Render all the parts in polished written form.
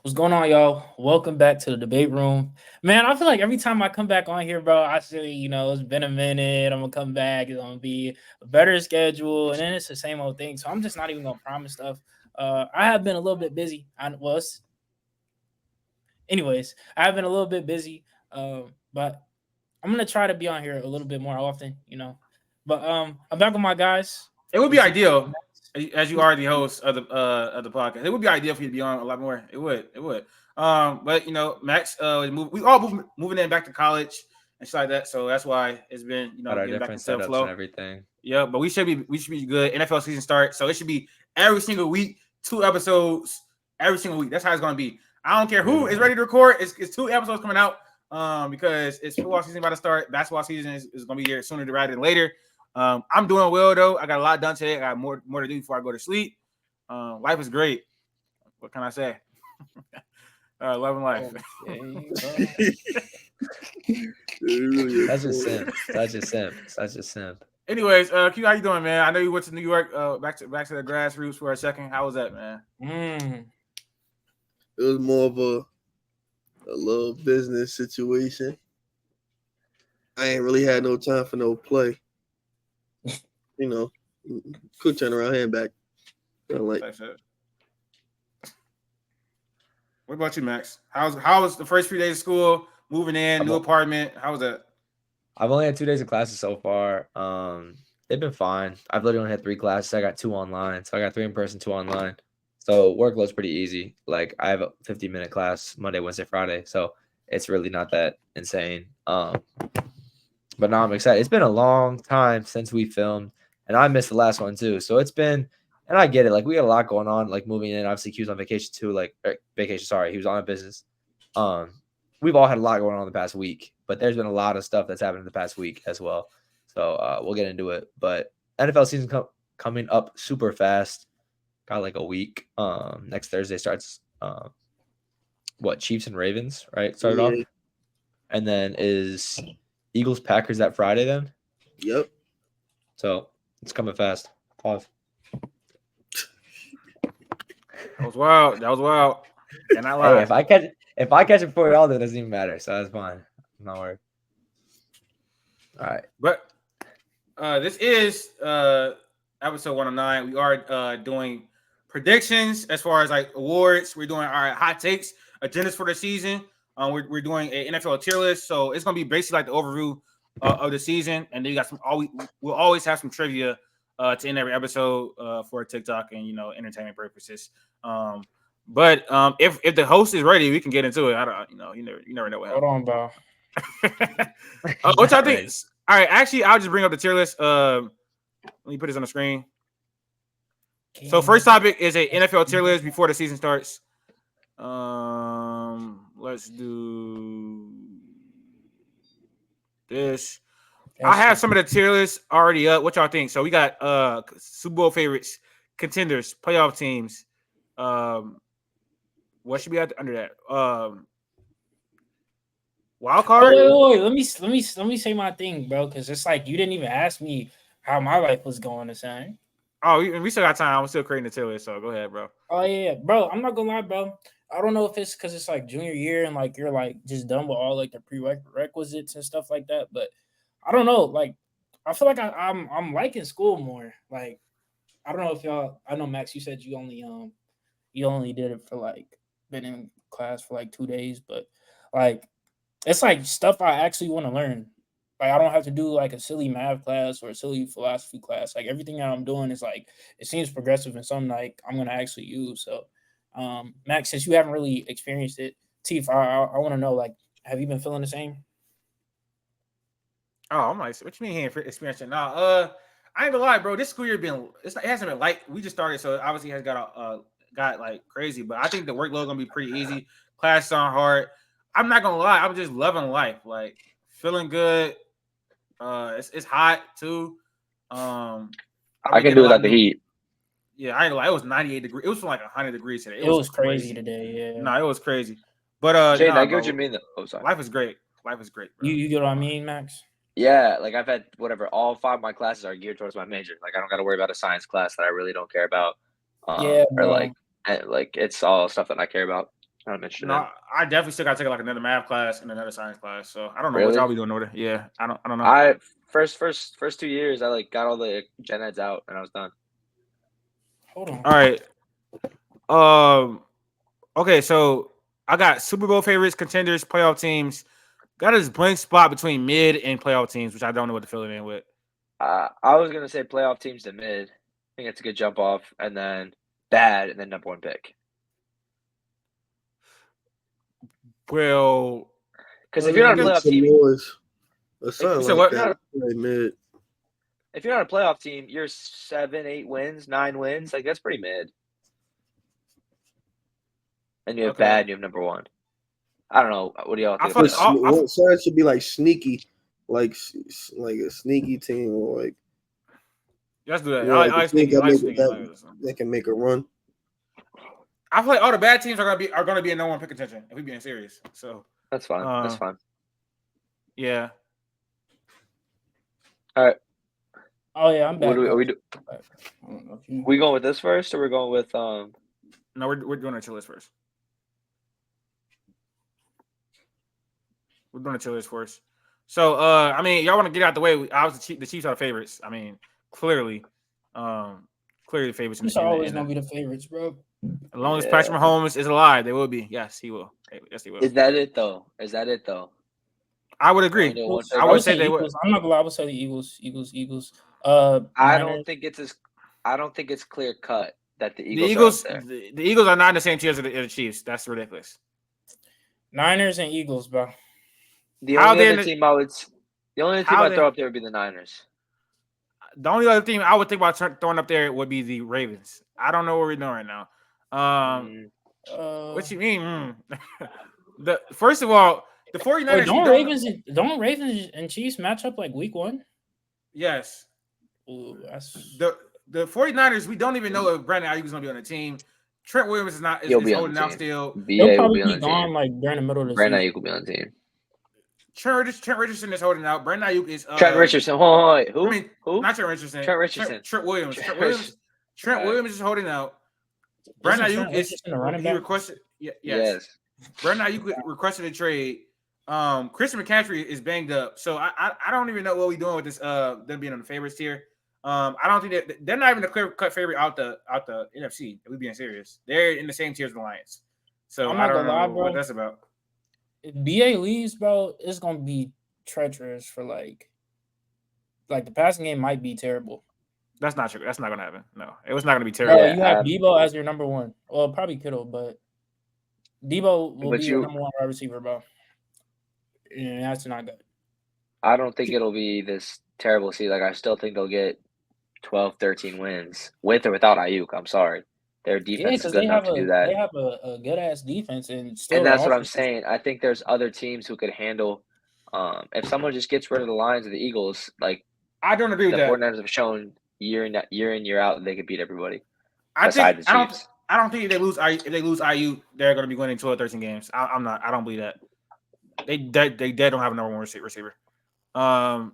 What's going on, y'all? Welcome back to the debate room. Man, I feel like every time I come back on here, bro, I say, it's been a minute. I'm gonna come back. It's gonna be a better schedule, and then it's the same old thing. So I'm just not even gonna promise stuff. I have been a little bit busy. Anyways, I have been a little bit busy. But I'm gonna try to be on here a little bit more often. But I'm back with my guys. It would be It's your boy ideal, Max. as you are the host of the podcast. It would be ideal for you to be on a lot more. It would. It would. But Max, we all moving in back to college and stuff like that. So that's why it's been Got our getting back different into the setups and flow. everything. Yeah, but we should be good. NFL season start, so it should be every single week, 2 episodes every single week. That's how it's gonna be. I don't care who is ready to record. It's 2 episodes coming out. Because it's football season about to start. Basketball season is gonna be here sooner rather than later. I'm doing well though. I got a lot done today. I got more to do before I go to sleep. Life is great. What can I say? Loving life. Such a simp. Such a simp. Such a simp. Anyways, Q, how you doing, man? I know you went to New York. Back to the grassroots for a second. How was that, man? It was more of a little business situation. I ain't really had no time for no play. Quick turnaround hand back. Like, what about you, Max? How was the first few days of school? Moving in, new apartment. How was that? I've only had 2 days of classes so far. They've been fine. I've literally only had 3 classes. I got 2 online. So I got 3 in person, 2 online. So workload's pretty easy. Like I have a 50-minute class Monday, Wednesday, Friday. So it's really not that insane. But now I'm excited. It's been a long time since we filmed, and I missed the last one too. So it's been, and I get it. Like we got a lot going on. Like moving in. Obviously, Q's on vacation too. Vacation. Sorry, he was on a business. We've all had a lot going on the past week, but there's been a lot of stuff that's happened in the past week as well. So we'll get into it. But NFL season coming up super fast. Got like a week. Next Thursday starts. Chiefs and Ravens, right? Started off, and then is Eagles Packers that Friday then? Yep. So it's coming fast. 5. That was wild. And I Hey, if I catch it before y'all, that doesn't even matter. So that's fine. I'm not worried. All right. But this is episode 109. We are doing predictions as far as like awards. We're doing our hot takes, agendas for the season. We're doing an NFL tier list, so it's gonna be basically like the overview of the season, and then you got we'll always have some trivia to end every episode for TikTok and entertainment purposes. But if the host is ready, we can get into it. I don't, you never know what happens. Hold on, bro. What y'all think? All right, actually, I'll just bring up the tier list. Let me put this on the screen. So first topic is a NFL tier list before the season starts. Let's do this. I have some of the tier lists already up. What y'all think? So we got Super Bowl favorites, contenders, playoff teams. What should be under that? Wild card. Wait. Let me say my thing, bro, because it's like you didn't even ask me how my life was going. The same. Oh, we still got time. I'm still creating the tier list, so go ahead, bro. Oh yeah, bro. I'm not gonna lie, bro. I don't know if it's because it's like junior year and like you're like just done with all like the prerequisites and stuff like that. But I don't know. Like I feel like I'm liking school more. Like I don't know if y'all. I know Max. You said you only did it for like been in class for like 2 days, but like it's like stuff I actually want to learn. Like I don't have to do like a silly math class or a silly philosophy class. Like everything that I'm doing is like it seems progressive and something like I'm gonna actually use. So, Max, since you haven't really experienced it, Tief, I want to know like, have you been feeling the same? Oh, I'm like, what you mean he ain't experienced it? Nah, I ain't gonna lie, bro. This school year it hasn't been like we just started, so obviously it has got like crazy. But I think the workload gonna be pretty easy. Classes aren't hard. I'm not gonna lie, I'm just loving life, like feeling good. It's hot too. I can do without the heat. Yeah, I ain't gonna lie. It was 98 degrees. It was from like 100 degrees today. It was crazy today. Yeah. No, it was crazy. But Shane, I get what you mean. Oh, sorry. Life is great. Life is great, bro. You get what I mean, Max? Yeah, like I've had all 5 of my classes are geared towards my major. Like I don't got to worry about a science class that I really don't care about. Yeah, or like it's all stuff that I care about. I'm interested No, in. I definitely still got to take like another math class and another science class. So I don't know what Really? y'all be doing over there. Yeah, I don't know. First 2 years, I like got all the gen eds out and I was done. Hold on. All right. Okay, so I got Super Bowl favorites, contenders, playoff teams. Got this blank spot between mid and playoff teams, which I don't know what to fill it in with. I was gonna say playoff teams to mid. I think it's a good jump off, and then bad, and then number 1 pick. Well, Because if you're not a playoff team, or something said like what? that. Like mid. if you're not a playoff team, you're 7, 8 wins, 9 wins. Like that's pretty mid. And you have Okay. bad, and you have number 1. I don't know. What do y'all think? feel About like that? One side should be like sneaky, like a sneaky team, or like let's do that. you know, I like think sneaky. I like that sneaky. I like this. that can make a run. I feel like all the bad teams are gonna be in no one pick contention if we being serious. So That's fine. That's fine. yeah. All right. Oh yeah, I'm back. What we going with this first, or we're going with No, we're doing a chill list first. We're doing a chill list first. So I mean, y'all want to get out the way. Obviously, the Chiefs are the favorites. I mean, clearly the favorites. Chiefs are always gonna be the favorites, bro. As long as Patrick Mahomes is alive, they will be. Yes, he will. Yes, he will. Is that it though? I would agree. I would say they would. I'm not gonna lie. I would say the Eagles. I don't think it's clear cut that the Eagles. The Eagles are not in the same tier as the Chiefs. That's ridiculous. Niners and Eagles, bro. The only other team I'd throw up there would be the Niners. The only other team I would think about throwing up there would be the Ravens. I don't know what we're doing right now. What you mean? First of all, the 49ers. Wait, don't Ravens and Chiefs match up like week 1? Yes. Ooh, that's the 49ers. We don't even know if Brandon Ayuk is going to be on the team. Trent Williams is holding out still. He'll probably be gone like during the middle of the season. Brandon Ayuk will be on the team. Trent Richardson is holding out. Brandon Ayuk is Trent Richardson. Who? I mean, who? Not Trent Richardson. Trent Richardson. Trent Williams. Trent Williams is holding out. Brandon Ayuk he requested. Yes. Brandon Ayuk requested a trade. Christian McCaffrey is banged up, so I don't even know what we're doing with this. Them being on the favorites tier. I don't think they're not even a clear cut favorite out the NFC. If we being serious, they're in the same tier as the Lions. So I don't know what that's about. If BA leaves, bro, it's gonna be treacherous for like the passing game might be terrible. That's not true. That's not gonna happen. No, it was not gonna be terrible. Bro, you have Debo as your number 1. Well, probably Kittle, but Debo will be your number 1 wide receiver, bro. And that's not good. I don't think it'll be this terrible season. Like I still think they'll get 12, 13 wins with or without Ayuk. I'm sorry. Their defense is good enough to do that. They have a good ass defense, and that's what I'm saying. I think there's other teams who could handle. If someone just gets rid of the Lions or the Eagles, like I don't agree with that. The 49ers have shown year in year out that they could beat everybody. I don't think if they lose Ayuk, they're going to be winning 12 or 13 games. I don't believe that. They dead don't have a number 1 receiver. Debo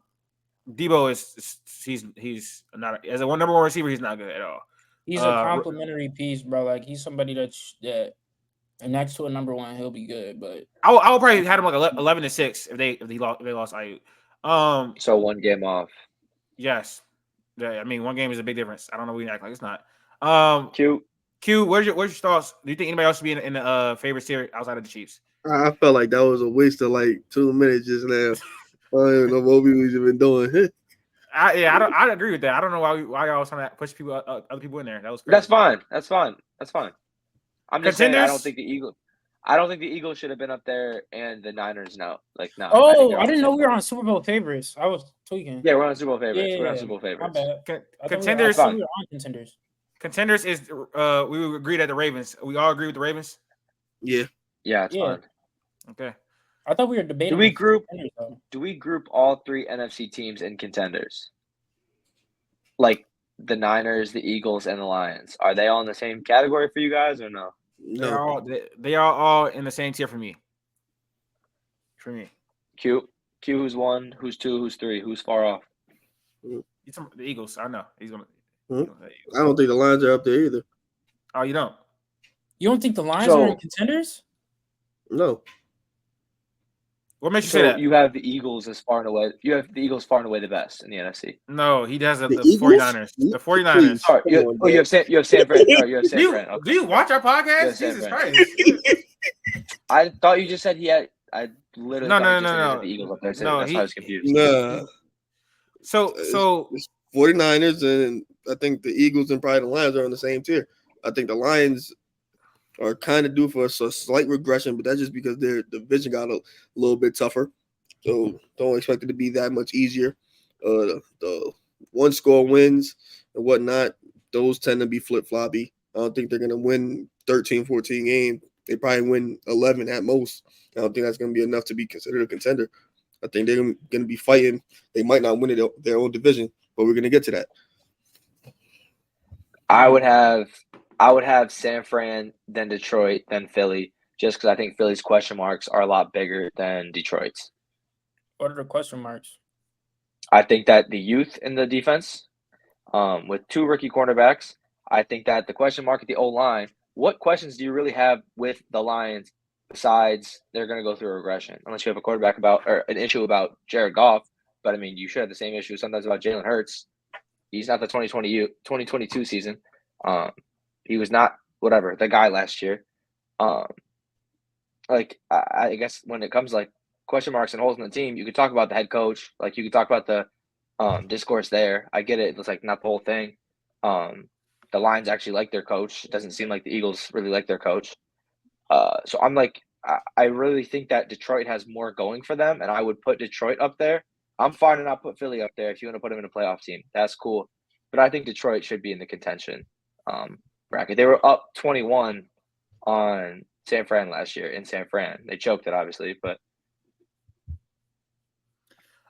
he's not as a number 1 receiver. He's not good at all. He's a complimentary piece, bro. Like he's somebody that next to a number 1, he'll be good. But I would probably had him like 11-6 if they lost Ayuk. So 1 game off. Yes. Yeah, I mean 1 game is a big difference. I don't know. We act like it's not. Q. Where's your thoughts? Do you think anybody else should be in the favorites tier outside of the Chiefs? I felt like that was a waste of like 2 minutes just now. I don't even know what we've been doing. I agree with that. I don't know why y'all was trying to push other people in there. That was crazy. That's fine. I'm just saying I don't think the Eagles should have been up there and the Niners no. Like no. Oh, I didn't know we were on Super Bowl favorites. I was tweaking. Yeah, we're on Super Bowl favorites. Yeah, we're on Super Bowl favorites. My bad. Contenders. We were on contenders. Contenders is we would agree that the Ravens. We all agree with the Ravens. Yeah. Yeah, it's fine. Okay. I thought we were debating. Do we group all 3 NFC teams in contenders? Like the Niners, the Eagles, and the Lions. Are they all in the same category for you guys or no? No. They are all in the same tier for me. Q, who's 1, who's 2, who's 3, who's far off? The Eagles. I know. He's gonna. I don't think the Lions are up there either. Oh, you don't? You don't think the Lions are in contenders? No. What makes you say So that? you have the Eagles as far and away. You have the Eagles far and away the best in the NFC. No, he does the Eagles? 49ers. The Please. 49ers. Sorry, Come on, you bro. have San Fran. Sorry, you have Do San you, Fran. do Okay. you watch our podcast? Yeah, San Jesus Fran. Christ. I thought you just said he had. I literally No, thought no, you just no, said he no. had the Eagles up there. So No, that's why I was confused. Nah. So It's 49ers, and I think the Eagles and probably the Lions are on the same tier. I think the Lions are kind of due for a slight regression, but that's just because their division got a little bit tougher. So don't expect it to be that much easier. The one score wins and whatnot, those tend to be flip floppy. I don't think they're going to win 13, 14 games. They probably win 11 at most. I don't think that's going to be enough to be considered a contender. I think they're going to be fighting. They might not win their own division, but we're going to get to that. I would have San Fran, then Detroit, then Philly, just because I think Philly's question marks are a lot bigger than Detroit's. What are the question marks? I think that the youth in the defense, with 2 rookie cornerbacks, I think that the question mark at the O-line, what questions do you really have with the Lions besides they're going to go through a regression? Unless you have a quarterback or an issue about Jared Goff, but I mean, you should have the same issue sometimes about Jalen Hurts. He's not the 2022 season. He was not the guy last year. I guess when it comes like question marks and holes in the team, you could talk about the head coach. Like you could talk about the discourse there. I get it. It's like not the whole thing. The Lions actually like their coach. It doesn't seem like the Eagles really like their coach. So I'm like, I really think that Detroit has more going for them, and I would put Detroit up there. I'm fine to not put Philly up there if you want to put them in a playoff team. That's cool. But I think Detroit should be in the contention bracket. They were up 21 on San Fran last year in San Fran. They choked it, obviously, but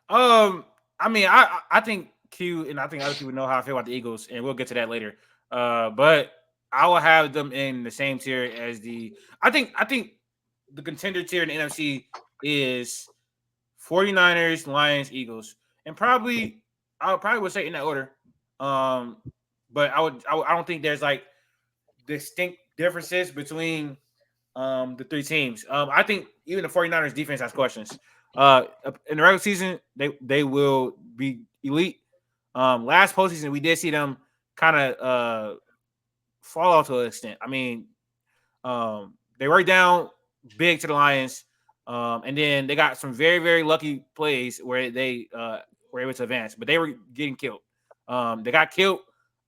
I mean, I think Q and I think other people know how I feel about the Eagles, and we'll get to that later. But I will have them in the same tier as I think the contender tier in the NFC is 49ers, Lions, Eagles, and I would say in that order. But I don't think there's like distinct differences between the 3 teams. I think even the 49ers defense has questions. In the regular season, they will be elite. Last postseason, we did see them kind of fall off to an extent. I mean, they were down big to the Lions, and then they got some very, very lucky plays where they were able to advance, but they were getting killed. They got killed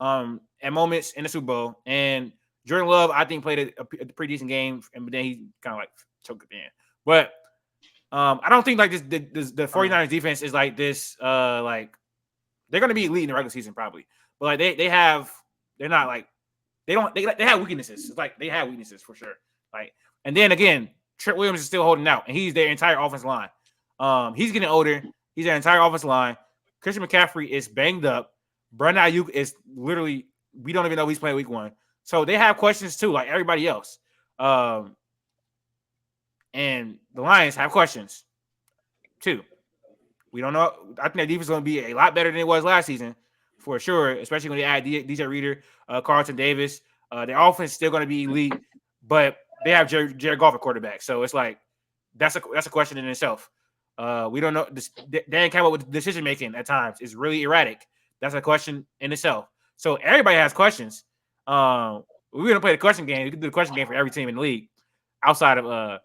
at moments in the Super Bowl, and Jordan Love, I think, played a pretty decent game, and then he kind of like choked at the end. But I don't think like the 49ers defense is like this. Like they're going to be elite in the regular season probably, but like they have weaknesses. It's like they have weaknesses for sure. Like, and then again, Trent Williams is still holding out, and he's their entire offensive line. He's getting older. He's their entire offensive line. Christian McCaffrey is banged up. Brandon Ayuk is literally, we don't even know if he's playing week 1. So they have questions too, like everybody else. And the Lions have questions too. We don't know. I think that defense is going to be a lot better than it was last season, for sure, especially when they add DJ Reader, Carlton Davis. Their offense is still going to be elite, but they have Jared Goff at quarterback. So it's like that's a question in itself. We don't know. Dan Campbell with decision making at times is really erratic. That's a question in itself. So everybody has questions. We're gonna play the question game. We can do the question game for every team in the league outside of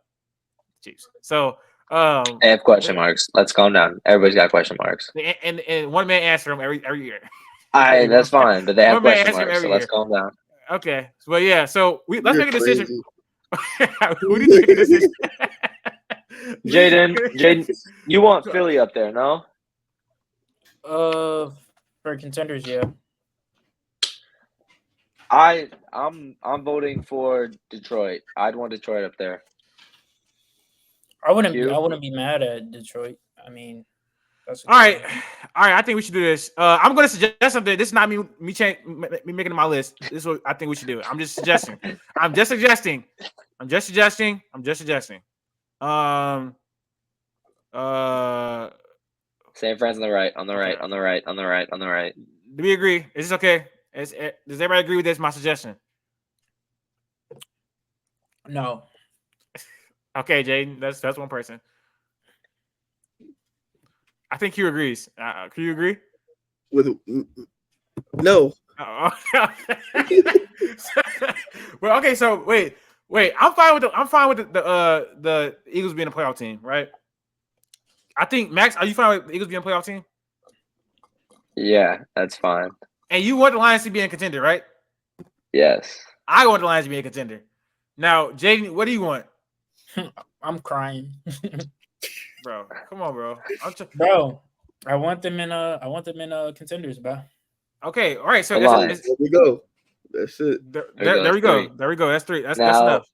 Chiefs. So I have question marks. Let's calm down. Everybody's got question marks. And one man answer them every year. That's fine, but they have One man question answer them marks, so every let's year. calm down. Okay. Well, yeah. So let's You're make a decision. crazy. We need to make a decision. Jaden, you want Philly up there, no? For contenders, yeah. I'm voting for Detroit. I'd want Detroit up there. I wouldn't be mad at Detroit. I mean, that's all right. I think we should do this. I'm going to suggest something. This is not me making my list. This is what I think we should do. I'm just suggesting. San Fran's on the right. Do we agree? Is this okay? Does everybody agree with this? My suggestion. No. Okay, Jaden, that's one person. I think Q agrees. Can you agree? With no, Oh, well, okay. So wait. I'm fine with the Eagles being a playoff team, right? I think Max, are you fine with the Eagles being a playoff team? Yeah, that's fine. And you want the Lions to be a contender, right? Yes. I want the Lions to be a contender. Now, Jaden, what do you want, I'm crying, bro? Come on, bro. bro. I want them in contenders, bro. Okay, all right. So The it's, Lions. it's, there we go. That's it. there we go. Three. There we go. That's three. That's Now, enough.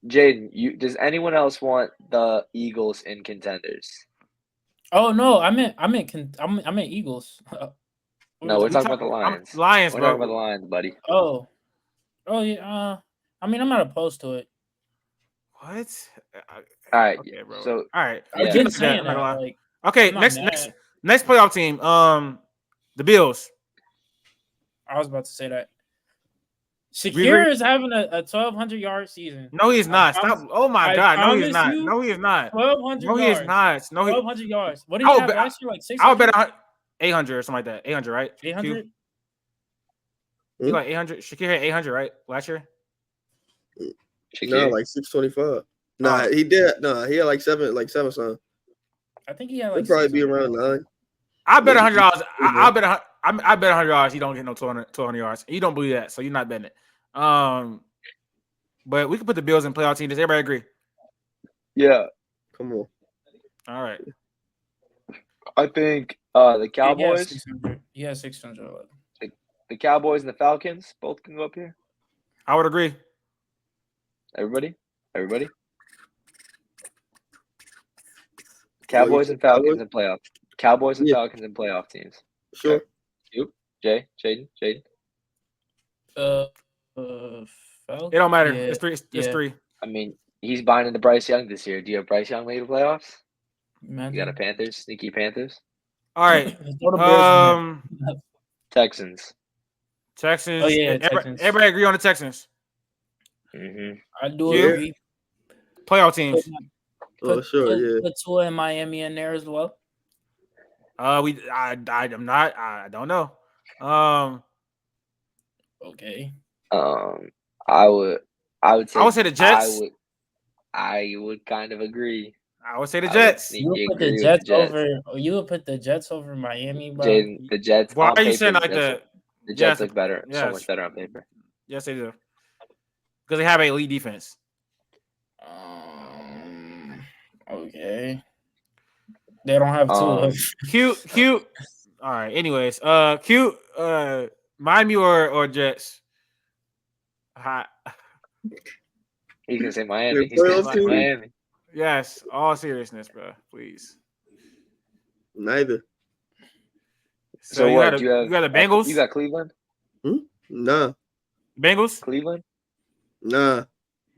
Jaden, does anyone else want the Eagles in contenders? Oh no, I meant Eagles. No, we're We talking about the Lions. Lions, We're bro. talking about the Lions, buddy. Oh yeah. I mean, I'm not opposed to it. What? All right. Okay, bro. So all right. I've Yeah. been I'm saying not that. gonna lie. Like, Okay, I'm not mad. next playoff team. The Bills. I was about to say that. We agree? Shakir is having a 1,200-yard season. No, he's not. promise- Stop. Oh my I God. No, he's promise not. you, No, he is not. 1,200 No, he is yards. not. No, he. 1,200 yards. What did I he would have bet- last year? Like I would 600? bet 800 or something like that. 800, right? 800? He like 800. Shakir had 800, right? Last year. No, like 625. Nah, he did. Nah, he had like seven something. I think he had like He'd probably be 600. around 9. I bet Yeah, $100. I yeah. bet I bet $100. You don't get no 200 yards. You don't believe that, so you're not betting it. But we can put the Bills in playoff team. Does everybody agree? Yeah. Come on. All right. I think the Cowboys, 600. Yeah, 600. the Cowboys and the Falcons both can go up here. I would agree. Everybody? Cowboys and Falcons in playoff. Cowboys and Yeah. Falcons in playoff teams. Sure. You, Jay, Jaden. It don't matter. Yeah, It's three. It's three. I mean, he's buying into Bryce Young this year. Do you have Bryce Young make the playoffs? Imagine. You got a Panthers, sneaky Panthers, All right. Throw the Bears in there. Texans. Texans. Oh, yeah, Everybody, Texans. everybody agree on the Texans. Mm-hmm. I do Yeah. agree. Playoff teams. Oh, sure, yeah. Put Tua and Miami in there as well. I am not. I don't know. Okay. I would say the Jets. I would kind of agree. I would say the I would Jets. sneaky You would put agree the with Jets the Jets. over. You would put the Jets over Miami, bro. Jaden, the Jets. Why on are you paper, saying the like Jets, that? The Jets Yes, look better, so yes. much better on paper. Yes, they do. Because they have an elite defense. Okay. They don't have Tua. Cute. All right. Anyways, cute. Miami or Jets. Hot. He's gonna say Miami. Yeah, He's gonna playoff say team? Miami. Yes. All seriousness, bro. Please. Neither. So you what? got Do you have? the Bengals. You got Cleveland. Nah. Bengals. Cleveland. Nah.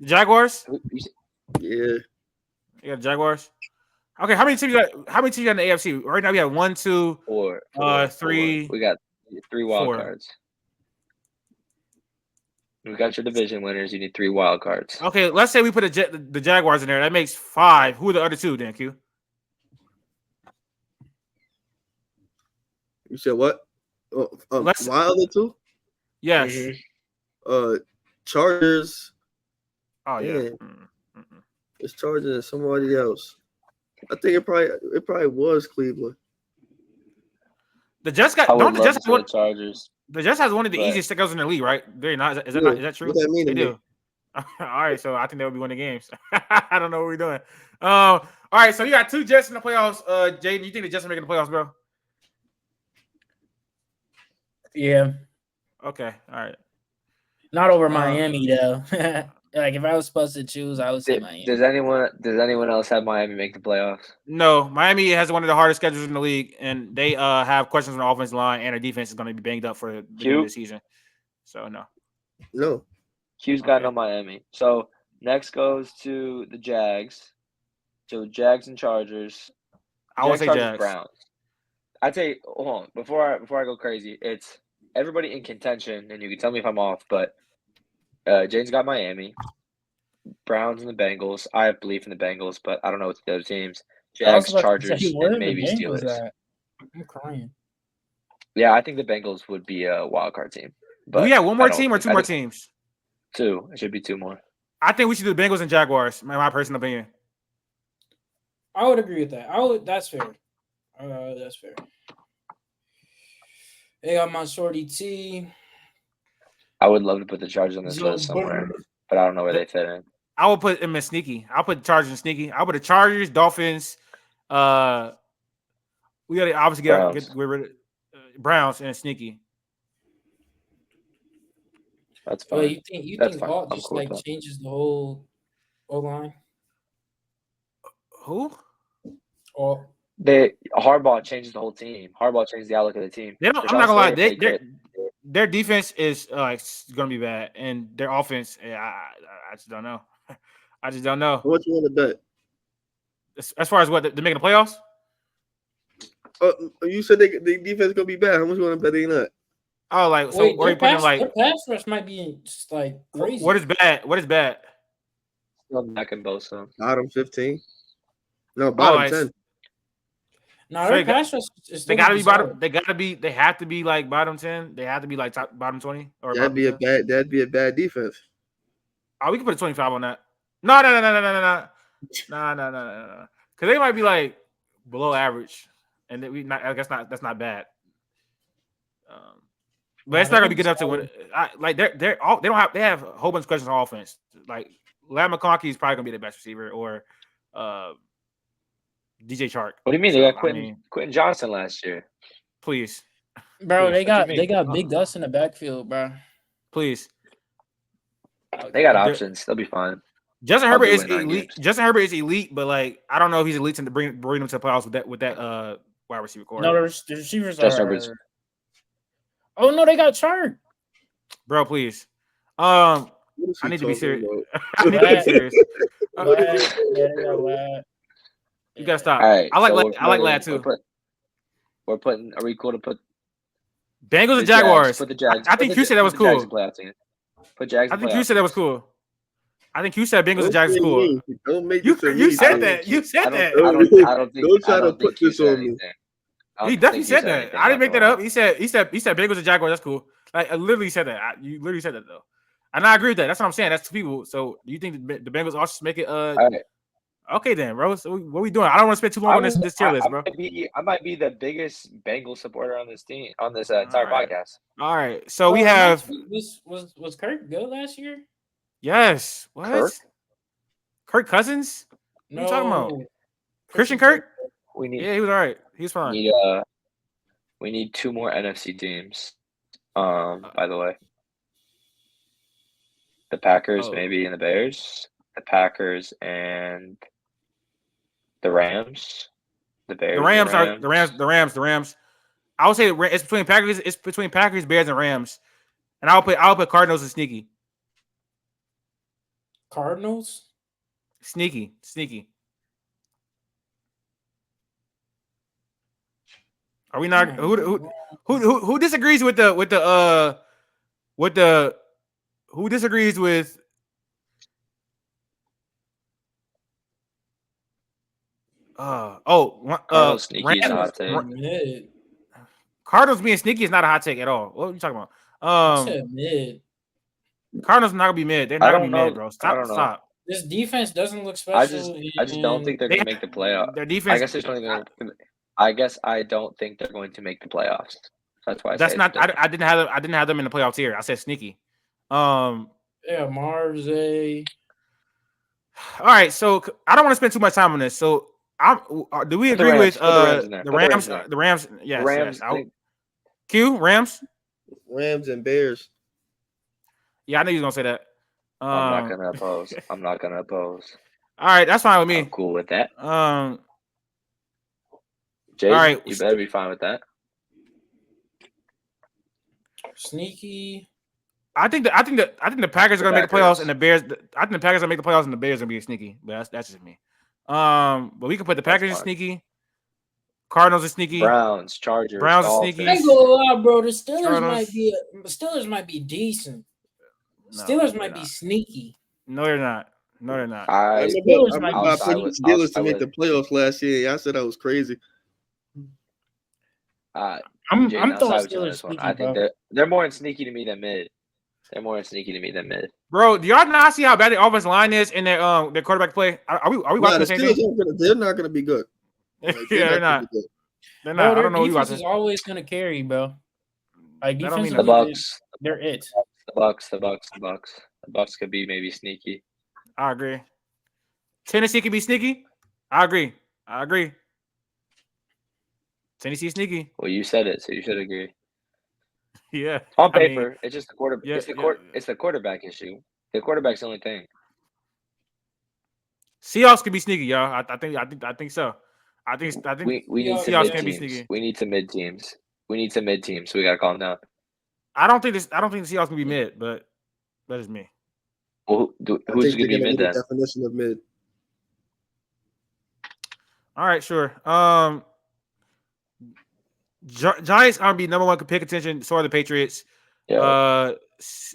Jaguars. Yeah. You got Jaguars. Okay, how many teams you got? How many teams you got in the AFC? Right now we have 1, 2, Four. 3. We got 3 wild 4. cards. We got your division winners. You need 3 wild cards. Okay, let's say we put the Jaguars in there. That makes 5. Who are the other 2 then, Q? You said what? Why other 2? Yes. Mhm. Chargers. Oh yeah. Yeah. It's Chargers and somebody else. I think it probably was Cleveland. The Jets got. I would Don't the love Jets to have one? say Chargers. The Jets has one of the But- easiest stickouts in the league, right? They're not. Is that Yeah. not? Is that true? What that mean They to me? do. All right, so I think they will be winning games. I don't know what we're doing. All right, so you got 2 Jets in the playoffs. Jaden, you think the Jets are making the playoffs, bro? Yeah. Okay, all right. Not over Miami though. Like if I was supposed to choose, I would say Miami. Does anyone else have Miami make the playoffs? No, Miami has one of the hardest schedules in the league, and they have questions on the offensive line, and their defense is going to be banged up for the beginning of the season. So no. No. Q's got no Miami. So next goes to the Jags. So Jags and Chargers. I would say Chargers, Jags. Browns. I'd say hold on before I go crazy. It's everybody in contention, and you can tell me if I'm off. But Jaden's got Miami. Browns and the Bengals. I have belief in the Bengals, but I don't know what the other teams. I was Jags, about to say, Chargers, where and are the maybe Bengals Steelers. at? I'm crying. Yeah, I think the Bengals would be a wild card team. Do we But have one I more don't team or think- two I more think teams? Two. It should be two more. I think we should do the Bengals and Jaguars. My personal opinion. I would agree with that. That's fair. That's fair. They got my shorty T. I would love to put the Chargers on this Joe list somewhere, Burrow. but I don't know where they fit in. I will put them in sneaky. I'll put the Chargers in sneaky. I'll put the Chargers, Dolphins. We got to obviously get rid of Browns and sneaky. That's fine. But you think That's fine. Alt I'm just cool with like that. changes the whole O line? Who? Alt. Harbaugh changes the whole team. Harbaugh changes the outlook of the team. They don't. I'm Rashawn not gonna lie. Slater, Their defense is gonna be bad, and their offense, I just don't know. I just don't know. How much you want to bet? As far as what they're making the playoffs. You said the defense gonna be bad. How much you want to bet they not? Oh, like so. Wait, Or you putting like their pass rush might be just like crazy. what is bad? What is bad? Still back in Bosa. Bottom 15. No, bottom 10. No, So their pass rush is They still gotta be bottom. solid. They gotta be. They have to be like bottom 10. They have to be like top bottom 20 or That'd be a bottom 10. bad defense. Oh, we can put a 25 on that. No. Because they might be like below average, and I guess not. That's not bad. But it's not gonna be good enough to win. They have a whole bunch of questions on offense. Like Lamb McConkey is probably gonna be the best receiver, or DJ Chark. What do you mean? So, They got Quentin Johnson last year. Please, Bro, Please, what you they mean? got Big Gus in the backfield, bro. please. They got options. They'll be fine. Justin I'll Herbert do is it in 9 elite. games. Justin Herbert is elite, but like I don't know if he's elite to bring them to the playoffs with that wide receiver core. No, the receivers Justin are. Herbert's- Oh no, they got Chark. Bro, please. What is he I need to be talking serious. about? I need to be serious. Lad, yeah, they got Lad. You gotta stop. All right. I like so Lad, I like Lad too. We're putting. Are we cool to put Bengals the and Jaguars. Put the Jags. I think you said that was put the Jags cool. in playoff team. Put Jags. I in think playoff you said that teams. was cool. I think you said Bengals and Don't Jags is say cool. me. Don't make You this a you me. said that. You I said don't- that. I don't think. Don't try I to don't think put you this said on me. anything. I He don't definitely think you said that. anything I didn't about make that the up. He said Bengals and Jaguars. That's cool. Like I literally said that. You literally said that though, and I agree with that. That's what I'm saying. That's two people. So do you think the Bengals also should make it? All right. Okay then, bro. So what we doing? I don't want to spend too long on this tier list, bro. I might be the biggest Bengal supporter on this team on this entire All right. podcast. All right. So we have was Kirk good last year? yes. What? Kirk Cousins? What are you talking about? Christian Kirk? We need. Yeah, he was all right. He was fine. We need two more NFC teams. By the way, the Packers maybe and the Bears. The Packers and the Rams. The Bears. The Rams. I would say it's between Packers. It's between Packers, Bears, and Rams. And I'll put Cardinals and sneaky. Cardinals? Sneaky. Are we not? Who disagrees with the who disagrees with? Cardinals sneaky is a hot take. Mid. Cardinals being sneaky is not a hot take at all. What are you talking about? I said mid. Cardinals not gonna be mid. They're not gonna be mid, bro. Stop. This defense doesn't look special. I just don't think they're gonna make the playoffs. Their defense. I guess I don't think they're going to make the playoffs. That's why. That's not. I didn't have them in the playoffs here. I said sneaky. Yeah, Marze. All right, so I don't want to spend too much time on this. So, do we agree with the Rams? The Rams, yes. Rams. Yes. Q Rams. Rams and Bears. Yeah, I knew you was gonna say that. I'm not gonna oppose. I'm not gonna oppose. All right, that's fine with me. I'm cool with that. all Jason, right. You better be fine with that. Sneaky. I think the Packers are gonna make the playoffs and the Bears. I think the Packers are gonna make the playoffs and the Bears are gonna be sneaky. But that's just me. But we can put the Packers as sneaky. Cardinals are sneaky. Browns, Chargers, Browns are Dolphins. sneaky. I ain't gonna lie, bro. The Steelers Cardinals. might be decent. No, Steelers they're might be not. sneaky. No, they're not. No, they're not. I I remember, Steelers I might remember be I side picked with- the I'll Steelers to side make the with- playoffs last year. Y'all said I was crazy. I'm Jaden, I'll throwing side with you on Steelers this one. sneaky, I think bro. they're more sneaky to me than mid. They're more sneaky to me than mid. Bro, do y'all not see how bad the offensive line is in their quarterback play? Are we Nah, watching the the same Steelers thing? they're not gonna be good. Like, Yeah, they're gonna not. be good. They're Bro, not. I their don't know what you defense watching. is always gonna carry, bro. Like That don't mean The defensively, Bucks, they're it. the Bucks could be maybe sneaky. I agree. Tennessee can be sneaky. I agree. Tennessee is sneaky. Well, you said it, so you should agree. Yeah. On I mean, paper, it's just the quarter. yeah, it's the yeah. It's the quarterback issue. The quarterback's the only thing. Seahawks can be sneaky, y'all. I think so. I think We need some Seahawks mid can be teams. sneaky. We need some mid teams. We need some mid teams. So we gotta calm down. I don't think the Seahawks can be mid, but that is me. Well, I who's think gonna be they're gonna mid be the then? definition of mid. All right, sure. Giants are gonna be number one pick contention. So are the Patriots. Yeah.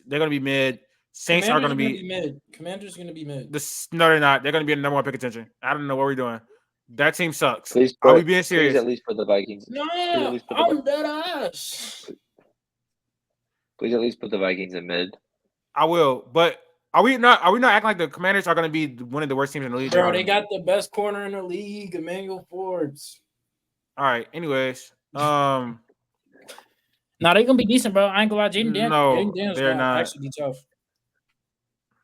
They're gonna be mid. Saints are gonna be mid. Commanders gonna be mid. no, they're not. They're gonna be in the number one pick contention. I don't know what we're doing. That team sucks. Please Are we put- being Please serious? at least put the Vikings. No, at least put the- I'm dead ass. Please at least put the Vikings in mid. I will, but are we not acting like the Commanders are gonna be one of the worst teams in the league? Bro, they got the best corner in the league, Emmanuel Forbes. All right. Anyways, Nah, they gonna be decent, bro. I ain't gonna lie. Jaden No, Daniels they're gonna not. actually be tough.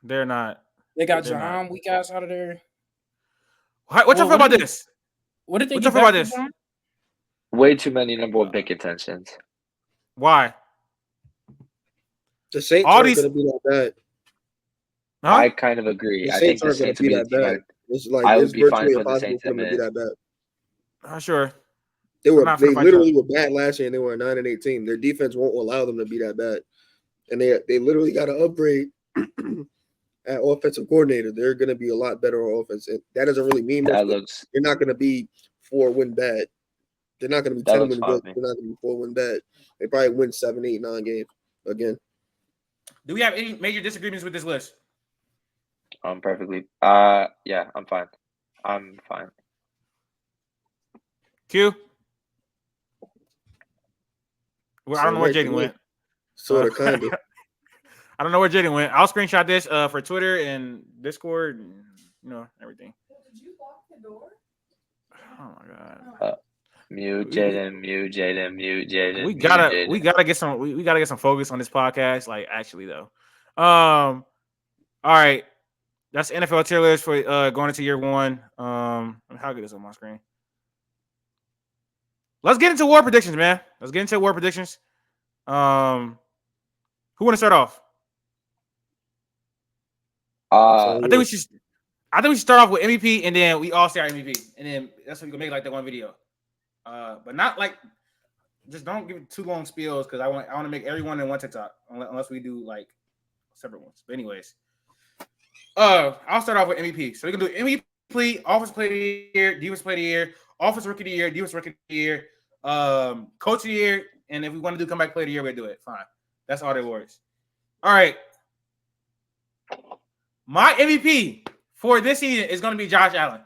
they're not. They got They're Jahan weak ass out of there. What y'all Well, feel what about do you- this? What did they What get y'all feel back about from this? Jahan? Way too many number one pick contentions. Why? The Saints All aren't these- gonna be that bad. Huh? I kind of agree. The I think Saints the aren't gonna Saints be would be that the team. bad. It's like I would it's be fine virtually with the impossible Saints for them to be at that bad. Sure. They not finna fight literally were bad last year, and they were a 9-8 team. Their defense won't allow them to be that bad, and they literally got to upgrade at offensive coordinator. They're going to be a lot better on offense, and that doesn't really mean much. That But looks they're not going to be 4-win bad. They're not going to be That 10 looks win fine good. to me. They're not going to be 4-win bad. They probably win 7, 8, 9 games again. Do we have any major disagreements with this list? perfectly. Yeah, I'm fine. I'm fine. Q? Well, I don't know where Right to Jaden me. went. Sort of, kind of. I don't know where Jaden went. I'll screenshot this for Twitter and Discord and everything. Did you lock the door? Oh my god. Mute Jaden. Mute Jaden. Mute Jaden. We mute gotta Jaden. get some we gotta get some focus on this podcast. Like actually though. All right. That's NFL tier list for going into year one. How good is it on my screen? Let's get into war predictions, man. Let's get into war predictions. Who want to start off? I think we should start off with MVP, and then we all say our MVP, and then that's what we can make like that one video. But not like just don't give it too long spills because I want to make everyone in one TikTok unless we do like separate ones. But anyways, I'll start off with MVP. So we can do MVP, offensive player of the year, defense player of the year, offensive rookie of the year, defense rookie of the year, coach of the year, and if we want to do comeback player of the year, we'll do it. Fine. That's all that works. All right. My MVP for this season is going to be Josh Allen.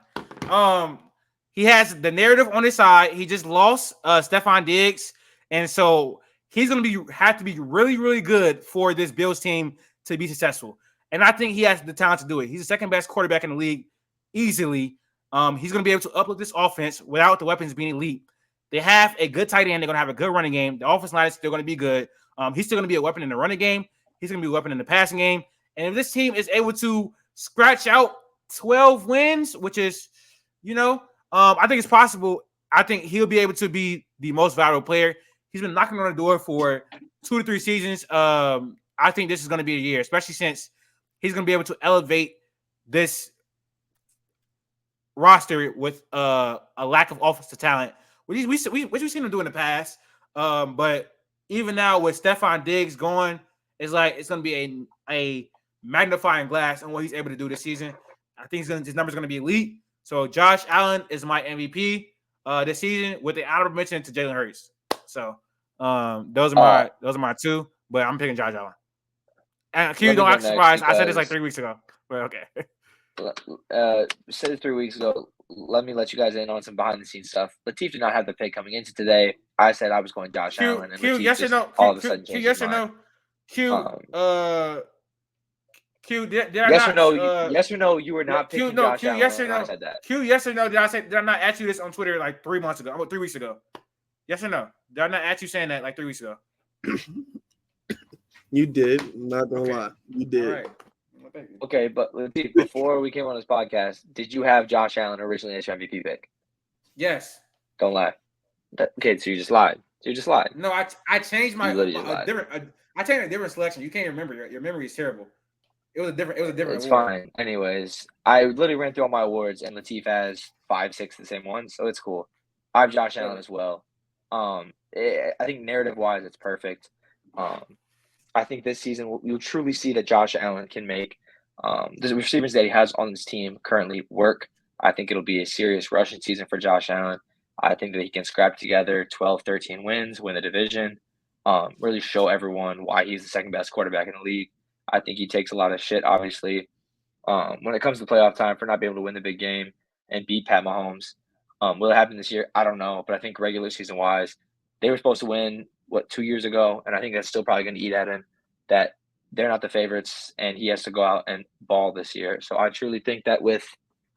He has the narrative on his side. He just lost Stephon Diggs, and so he's going to have to be really, really good for this Bills team to be successful. And I think he has the talent to do it. He's the second best quarterback in the league easily. He's going to be able to uplift this offense without the weapons being elite. They have a good tight end. They're going to have a good running game. The offense line is still going to be good. He's still going to be a weapon in the running game. He's going to be a weapon in the passing game. And if this team is able to scratch out 12 wins, which is, I think it's possible. I think he'll be able to be the most valuable player. He's been knocking on the door for 2 to 3 seasons. I think this is going to be a year, especially since he's going to be able to elevate this roster with a lack of offensive talent, which we've seen him do in the past. But even now with Stephon Diggs going, it's going to be a magnifying glass on what he's able to do this season. I think his numbers going to be elite. So Josh Allen is my MVP this season with the honorable mention to Jalen Hurts. So those are my two, but I'm picking Josh Allen. And Q, don't act surprised. I said this like 3 weeks ago. But okay. said it 3 weeks ago. Let me let you guys in on some behind the scenes stuff. Latif did not have the pick coming into today. I said I was going Josh Allen, and Latif yes or just no? all of a sudden Q, changed yes his or mind. no? Q, did I Yes not? or no? Yes or no? You were not Q, picking no, Josh Q, Allen. yes or when I no? said that. Q, yes or no? Did I not ask you this on Twitter like 3 months ago? 3 weeks ago. Yes or no? Did I not ask you saying that like 3 weeks ago? You did. I'm not gonna lie. You did. All right. Okay, but Latif, before we came on this podcast, did you have Josh Allen originally as your MVP pick? Yes. Don't lie. Okay, so you just lied. No, I changed my You literally just lied. I changed a different selection. You can't remember. Your memory is terrible. It was a different It's award. fine. Anyways, I literally ran through all my awards, and Latif has 5, 6 the same ones, so it's cool. I have Josh Allen as well. I think narrative-wise, it's perfect. I think this season you'll truly see that Josh Allen can make the receivers that he has on his team currently work. I think it'll be a serious rushing season for Josh Allen. I think that he can scrap together 12, 13 wins, win the division, really show everyone why he's the second best quarterback in the league. I think he takes a lot of shit, obviously, when it comes to playoff time for not being able to win the big game and beat Pat Mahomes. Will it happen this year? I don't know, but I think regular season-wise, they were supposed to win, 2 years ago, and I think that's still probably going to eat at him, that they're not the favorites, and he has to go out and ball this year. So I truly think that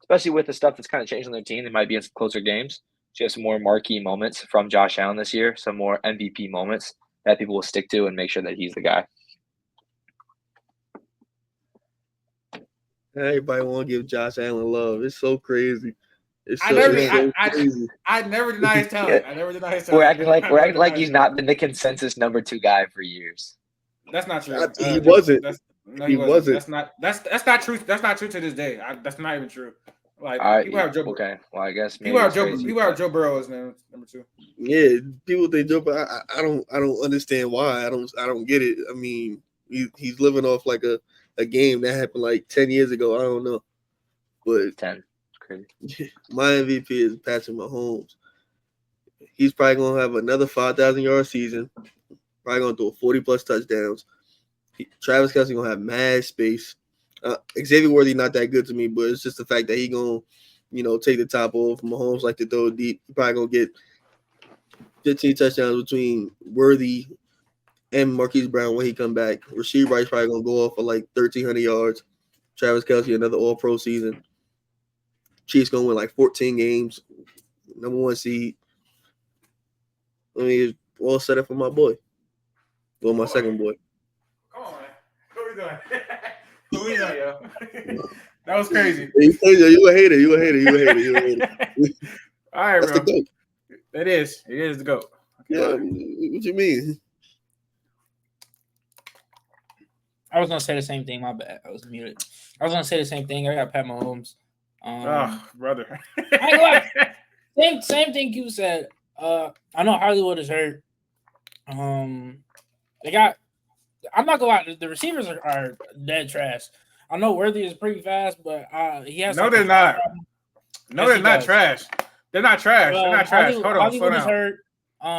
especially with the stuff that's kind of changed on their team, they might be in some closer games. So you have some more marquee moments from Josh Allen this year, some more MVP moments that people will stick to and make sure that he's the guy. Everybody want to give Josh Allen love. It's so crazy. I never deny his talent. I never deny his talent. We're acting like he's not been the consensus number 2 guy for years. That's not true. He wasn't. He wasn't. That's not true. That's not true to this day. That's not even true. Like people have Joe. Okay, well I guess people have Joe Burrow as number 2. Yeah, people think Joe, but I don't understand why. I don't get it. I mean, he's living off like a game that happened like 10 years ago. I don't know, but 10. Crazy. My MVP is Patrick Mahomes. He's probably gonna have another 5,000-yard season. Probably gonna throw 40+ touchdowns. Travis Kelce gonna have mad space. Xavier Worthy not that good to me, but it's just the fact that he gonna, take the top off. Mahomes like to throw deep. He probably gonna get 15 touchdowns between Worthy and Marquise Brown when he come back. Rasheed Rice probably gonna go off for like 1,300 yards. Travis Kelce another All-Pro season. Chiefs gonna win like 14 games. Number 1 seed. I mean, all set up for my boy. Well, my second boy. Come on, man. What are we doing? What we doing, yo? That was crazy. You a hater. All right, That's bro. the GOAT. It is the GOAT. Okay, Yeah, what you mean? I was gonna say the same thing. My bad. I was muted. I was gonna say the same thing. I got Pat Mahomes. Brother. Same thing you said. I know Hollywood is hurt. They got. I'm not gonna lie. The receivers are dead trash. I know Worthy is pretty fast, but he has. No, they're not. No, they're not trash. They're not trash. They're not trash. Hold on, Hollywood is hurt.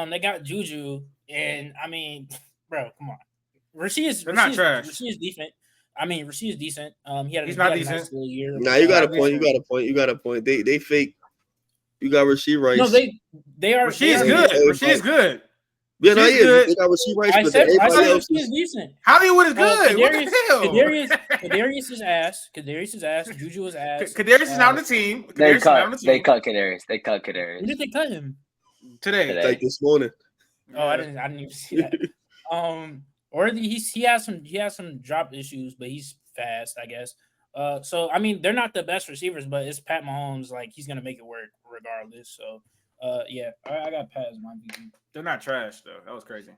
They got Juju, and I mean, bro, come on. They're not trash. Rasheed is decent. I mean, Rasheed is decent. He's not decent. Nice little year. Nah, you got a point. You got a point. They fake. You got Rasheed Rice. No, they are. Rasheed is good. Rasheed is good. Yeah, no, good. They got Rasheed Rice. I said Rasheed is decent. Hollywood is good. What the hell? Kadarius is ass. Juju is ass. Kadarius is not on the team. They cut Kadarius. When did they cut him? Today. Like this morning. Oh, I didn't even see that. Or he has some drop issues, but he's fast, I guess. So I mean, they're not the best receivers, but it's Pat Mahomes. Like he's gonna make it work regardless. So, yeah, I got Pat as my MVP. They're not trash though. That was crazy.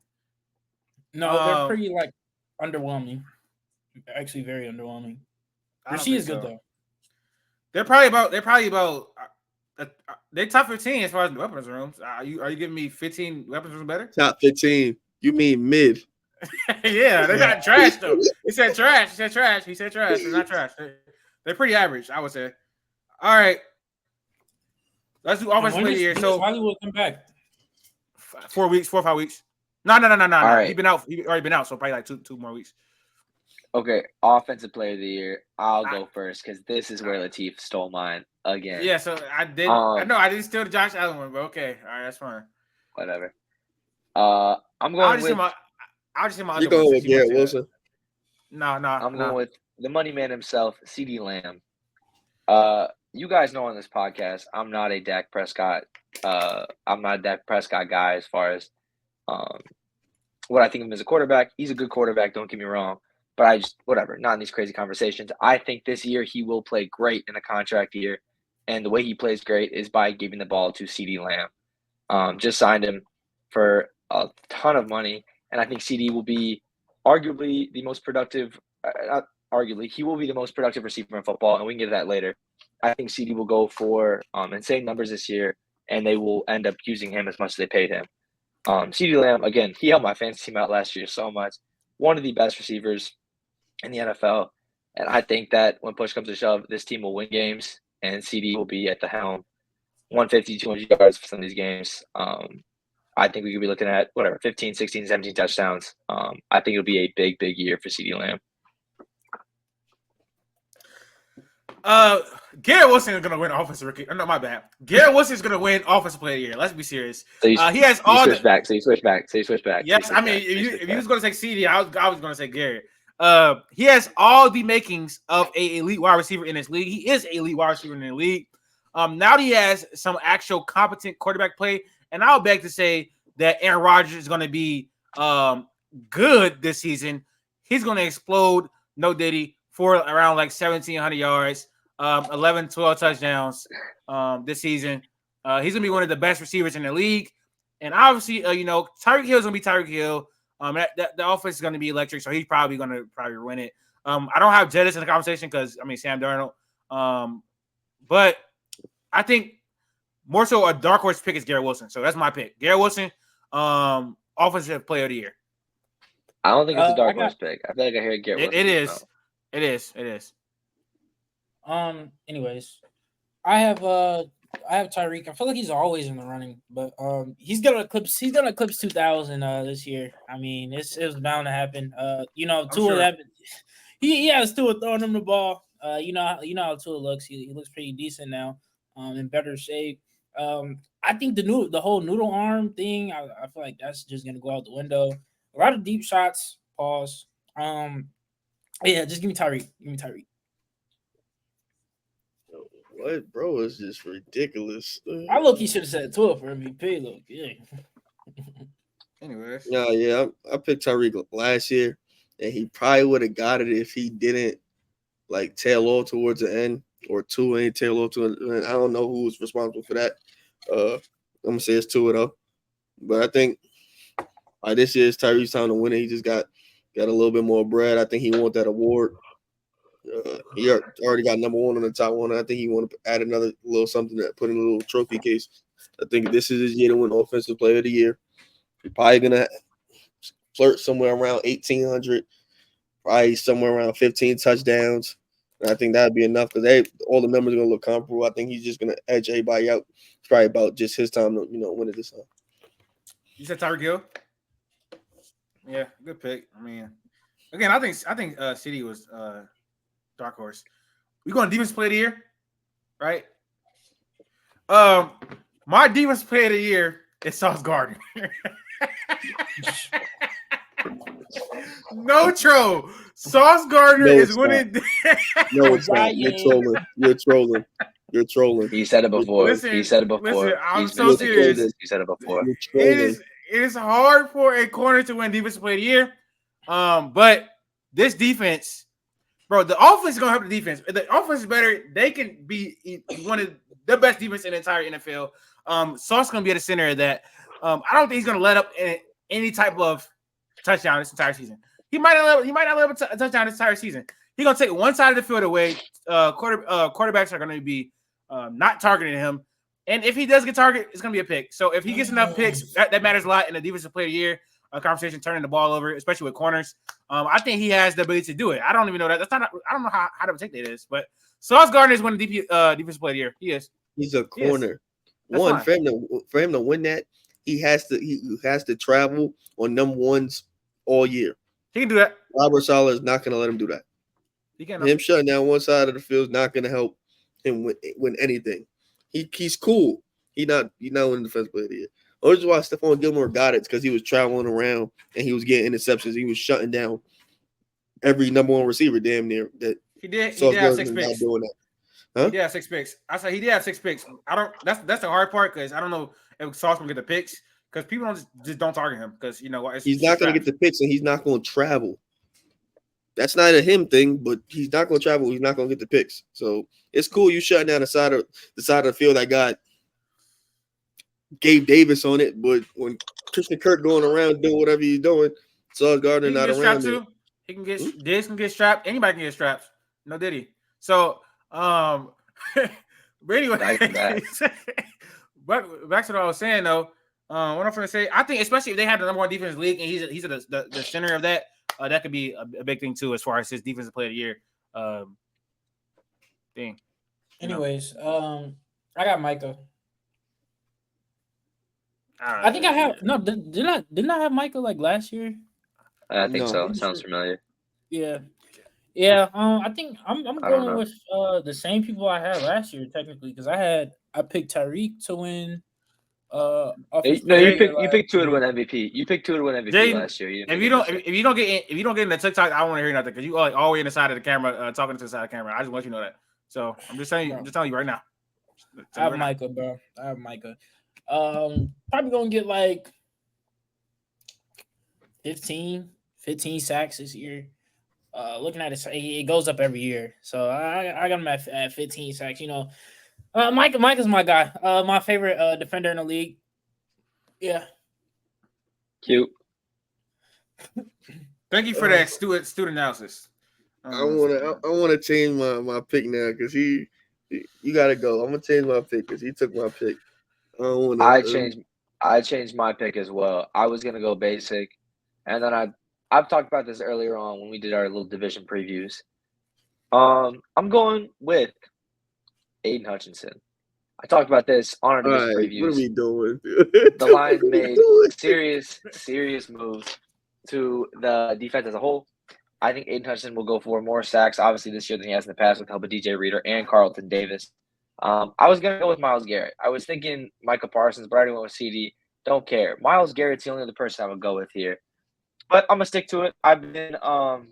No, they're pretty like underwhelming. Actually, very underwhelming. Rasheed is good though. They're probably about. They top 15 as far as the weapons rooms. Are you giving me 15 weapons rooms better? Top 15. You mean mid? Yeah, they're not trash though. He said trash. They're not trash. They're pretty average, I would say. All right, let's do offensive player here. So Hollywood come back. 4 weeks, 4 or 5 weeks. No. Right. He's been out. He already been out. So probably like two more weeks. Okay, offensive player of the year. I'll go first because this is where Latif stole mine again. Yeah, so I did. I know I didn't steal the Josh Allen one, but okay, all right, that's fine. Whatever. I'm going with. I'll just say my You other going one. with Garrett Wilson? No. I'm going with the money man himself, CD Lamb. You guys know on this podcast, I'm not a Dak Prescott. I'm not a Dak Prescott guy as far as what I think of him as a quarterback. He's a good quarterback. Don't get me wrong, but I just whatever. Not in these crazy conversations. I think this year he will play great in a contract year, and the way he plays great is by giving the ball to CD Lamb. Just signed him for a ton of money, and I think CD will be arguably the most productive. Not arguably, he will be the most productive receiver in football, and we can get to that later. I think CD will go for insane numbers this year, and they will end up using him as much as they paid him. CD Lamb, again, he helped my fantasy team out last year so much. One of the best receivers in the NFL. And I think that when push comes to shove, this team will win games, and CD will be at the helm. 150, 200 yards for some of these games. I think we could be looking at, 15, 16, 17 touchdowns. I think it'll be a big, big year for CD Lamb. Garrett Wilson is gonna win offensive rookie. No, my bad. Garrett Wilson is gonna win offensive player of the year. Let's be serious. So he has all the back. So you switch back. Yes, I mean if you was gonna say CD, I was gonna say Garrett. He has all the makings of a elite wide receiver in this league. He is an elite wide receiver in the league. Now he has some actual competent quarterback play, and I'll beg to say that Aaron Rodgers is gonna be good this season. He's gonna explode, no diddy, for around like 1,700 yards. 11, 12 touchdowns this season. He's going to be one of the best receivers in the league. And obviously, Tyreek Hill is going to be Tyreek Hill. The offense is going to be electric, so he's probably going to win it. I don't have Jettis in the conversation because, Sam Darnold. But I think more so a dark horse pick is Garrett Wilson. So that's my pick. Garrett Wilson, offensive player of the year. I don't think it's a dark horse pick. I feel like I hear Garrett Wilson. It is. It is. Anyways, I have Tyreek. I feel like he's always in the running, but he's gonna eclipse 2,000 this year. I mean, it was bound to happen. Tua that he has Tua throwing him the ball. You know how Tua looks. He looks pretty decent now. In better shape. I think the whole noodle arm thing. I feel like that's just gonna go out the window. A lot of deep shots. Pause. Yeah, just give me Tyreek. What, bro? It's just ridiculous. I low-key should have said 12 for MVP. Look, yeah. Anyways. Yeah. I picked Tyreek last year, and he probably would have got it if he didn't tail off towards the end, or Tua ain't tail off to the end. I don't know who was responsible for that. I'm gonna say it's Tua though, but I think this year it's Tyreek's time to win it. He just got a little bit more bread. I think he won that award. He already got number one on the top one. I think he want to add another little something that put in a little trophy case. I think this is his year to win Offensive Player of the Year. He's probably gonna flirt somewhere around 1,800, probably somewhere around 15 touchdowns. And I think that'd be enough because all the numbers are gonna look comparable. I think he's just gonna edge everybody out. It's probably about just his time to win it this time. You said Tyreek Hill? Yeah, good pick. I mean, again, I think CD was dark horse. We going defense player of the year, right? My defense player of the year is Sauce Gardner. No troll. Sauce Gardner is winning. No, it's not. You're trolling. He said it before. Listen, I'm so serious. He said it before. It is hard for a corner to win defensive player of the year. But this defense, bro, the offense is gonna help the defense. If the offense is better, they can be one of the best defense in the entire NFL. Sauce gonna be at the center of that. I don't think he's gonna let up any type of touchdown this entire season. He might not let up a touchdown this entire season. He's gonna take one side of the field away. Quarterbacks are gonna be not targeting him. And if he does get targeted, it's going to be a pick. So if he gets enough picks, that matters a lot in the defensive player of the year conversation, turning the ball over, especially with corners. I think he has the ability to do it. I don't even know that. I don't know how to take that is. But Sauce Gardner is winning defensive player of the year. He is. He's a corner. For him to win that, he has to travel on number ones all year. He can do that. Robert Saleh is not going to let him do that. He can. Him shutting down one side of the field is not going to help him win anything. He's cool. He's not winning defensive player of the year. Only reason why Stephon Gilmore got it because he was traveling around and he was getting interceptions. He was shutting down every number one receiver damn near. That he did. He Sauce did have Gardner 6 is not picks. doing that. Huh? He did have 6 picks. I said he did have 6 picks. I don't. That's the hard part because I don't know if Sauce gonna get the picks because people just don't target him because you know what? He's not going to get the picks and he's not going to travel. That's not a him thing, but he's not going to travel. He's not going to get the picks. So it's cool you shutting down the side of the field that got Gabe Davis on it, but when Christian Kirk going around doing whatever he's doing, Sauce Gardner not around too. He can get Diggs can get strapped. Anybody can get strapped. No Diddy. So but anyway, back to what I was saying though. What I'm going to say, I think especially if they have the number one defense in the league and he's the center of that. That could be a big thing too, as far as his defensive player of the year thing. Anyways, I got Micah. I think I have didn't I have Micah like last year? I think so. It sounds familiar. Yeah. I think I'm going with the same people I had last year technically because I picked Tyreek to win. No, you picked Tua to win MVP. You picked Tua to win MVP Jaden, last year. If you don't get in the TikTok, I don't want to hear nothing because you like always in the side of the camera talking to the side of the camera. I just want you to know that. So I'm just telling you right now. I have Micah, bro. I have Micah. Probably gonna get like 15 sacks this year. Looking at it goes up every year. So I got him at 15 sacks. You know, Micah's my guy. My favorite defender in the league. Yeah. Cute. Thank you for that student analysis. I want to change my pick now because you got to go. I'm gonna change my pick because he took my pick. I changed my pick as well. I was gonna go basic, and then I've talked about this earlier on when we did our little division previews. I'm going with Aiden Hutchinson. I talked about this on our division previews. What are we doing? The Lions made serious moves to the defense as a whole. I think Aiden Hutchinson will go for more sacks, obviously, this year than he has in the past with help of DJ Reader and Carlton Davis. I was going to go with Myles Garrett. I was thinking Micah Parsons, but I already went with CD. Don't care. Myles Garrett's the only other person I would go with here. But I'm going to stick to it. I've been on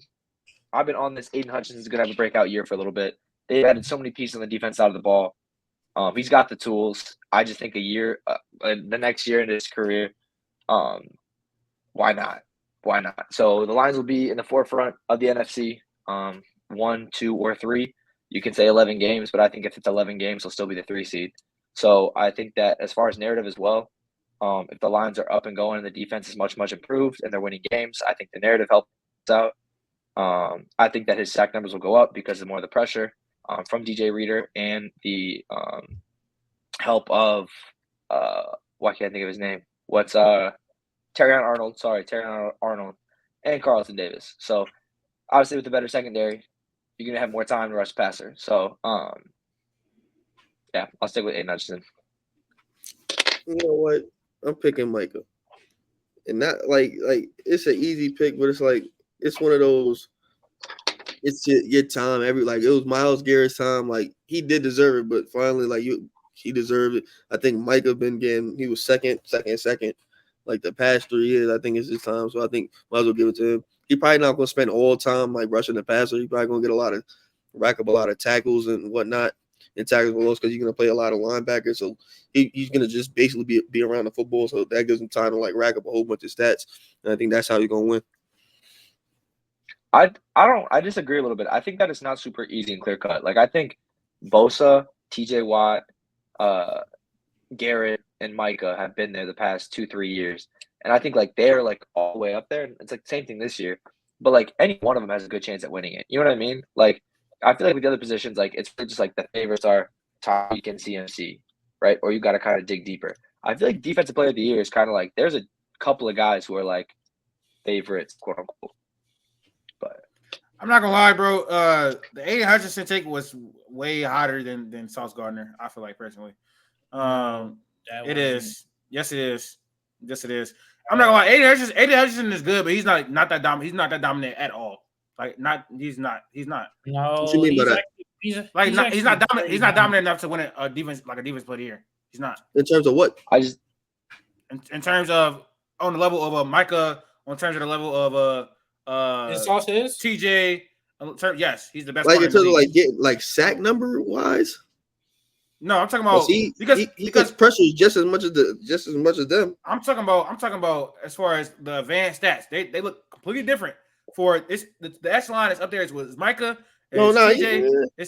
this. Aiden Hutchinson's going to have a breakout year for a little bit. They've added so many pieces on the defense side of the ball. He's got the tools. I just think the next year in his career, why not? Why not? So the Lions will be in the forefront of the NFC, 1, 2, or 3. You can say 11 games, but I think if it's 11 games, he'll still be the 3 seed. So I think that as far as narrative as well, if the Lions are up and going and the defense is much, much improved and they're winning games, I think the narrative helps out. I think that his sack numbers will go up because of more of the pressure from DJ Reader and the help of why can't I think of his name? Terrion Arnold. Sorry, Terrion Arnold and Carlton Davis. So obviously with the better secondary, you're gonna have more time to rush passer. So yeah, I'll stick with Aiden Hutchinson. You know what? I'm picking Micah. And not like it's an easy pick, but it's one of those. It's your time. It was Myles Garrett's time. Like he did deserve it, but finally, he deserved it. I think Micah he was second. Like the past 3 years, I think it's his time. So I think might as well give it to him. He probably not gonna spend all time like rushing the passer. He probably gonna rack up a lot of tackles and whatnot and tackles for loss because he's gonna play a lot of linebackers. So he's gonna just basically be around the football. So that gives him time to rack up a whole bunch of stats. And I think that's how he's gonna win. I disagree a little bit. I think that it's not super easy and clear cut. Like I think Bosa, TJ Watt, Garrett, and Micah have been there the past 2-3 years. And I think they're all the way up there. It's the same thing this year. But any one of them has a good chance at winning it. You know what I mean? I feel with the other positions, it's really just the favorites are Tyreek and CMC, right? Or you got to kind of dig deeper. I feel defensive player of the year is kind of there's a couple of guys who are favorites, quote unquote. But I'm not gonna lie, bro. The Aiden Hutchinson take was way hotter than Sauce Gardner. I feel personally. It is. Yes, it is. Yes, it is. I'm not gonna lie. Aiden Hutchinson is good, but he's not that dominant. He's not that dominant at all. Like He's not. What you No, mean by he's that? actually he's He's not actually dominant. very He's not dominant enough to win a defense player of the year. He's not. In terms of what? I just In terms of on the level of Micah, on terms of the level of His sauce is? TJ. Yes, he's the best. Like corner in terms the of league. like getting like sack number wise. No, I'm talking about he because gets pressures just as much as them. I'm talking about as far as the advanced stats. They look completely different. For this, the echelon is up there. It's Micah. No, TJ. yeah.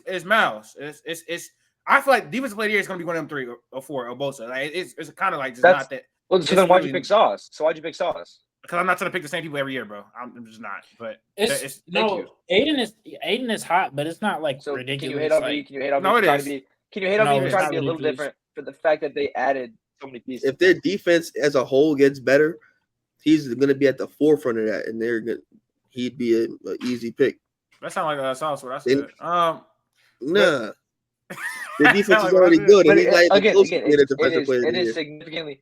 It's Miles. It's. I feel like defensive player of the year is going to be one of them 3 or 4 or both. Like it's kind of like just not that. Well, so then why'd you pick Sauce? So why'd you pick Sauce? Because I'm not trying to pick the same people every year, bro. I'm just not. But It's no. Aiden is hot, but it's not like So ridiculous. can you hate on me? Can you hate on me? No, it for is. Can you hate on me No, for it's trying to not be a little ridiculous. different for the fact that they added so many pieces? If their defense as a whole gets better, he's going to be at the forefront of that, and he'd be an easy pick. That sounds like Sauce. What I said. Nah, the defense is like already what I good, and But he's not even again, close to being a defensive player of it the is year.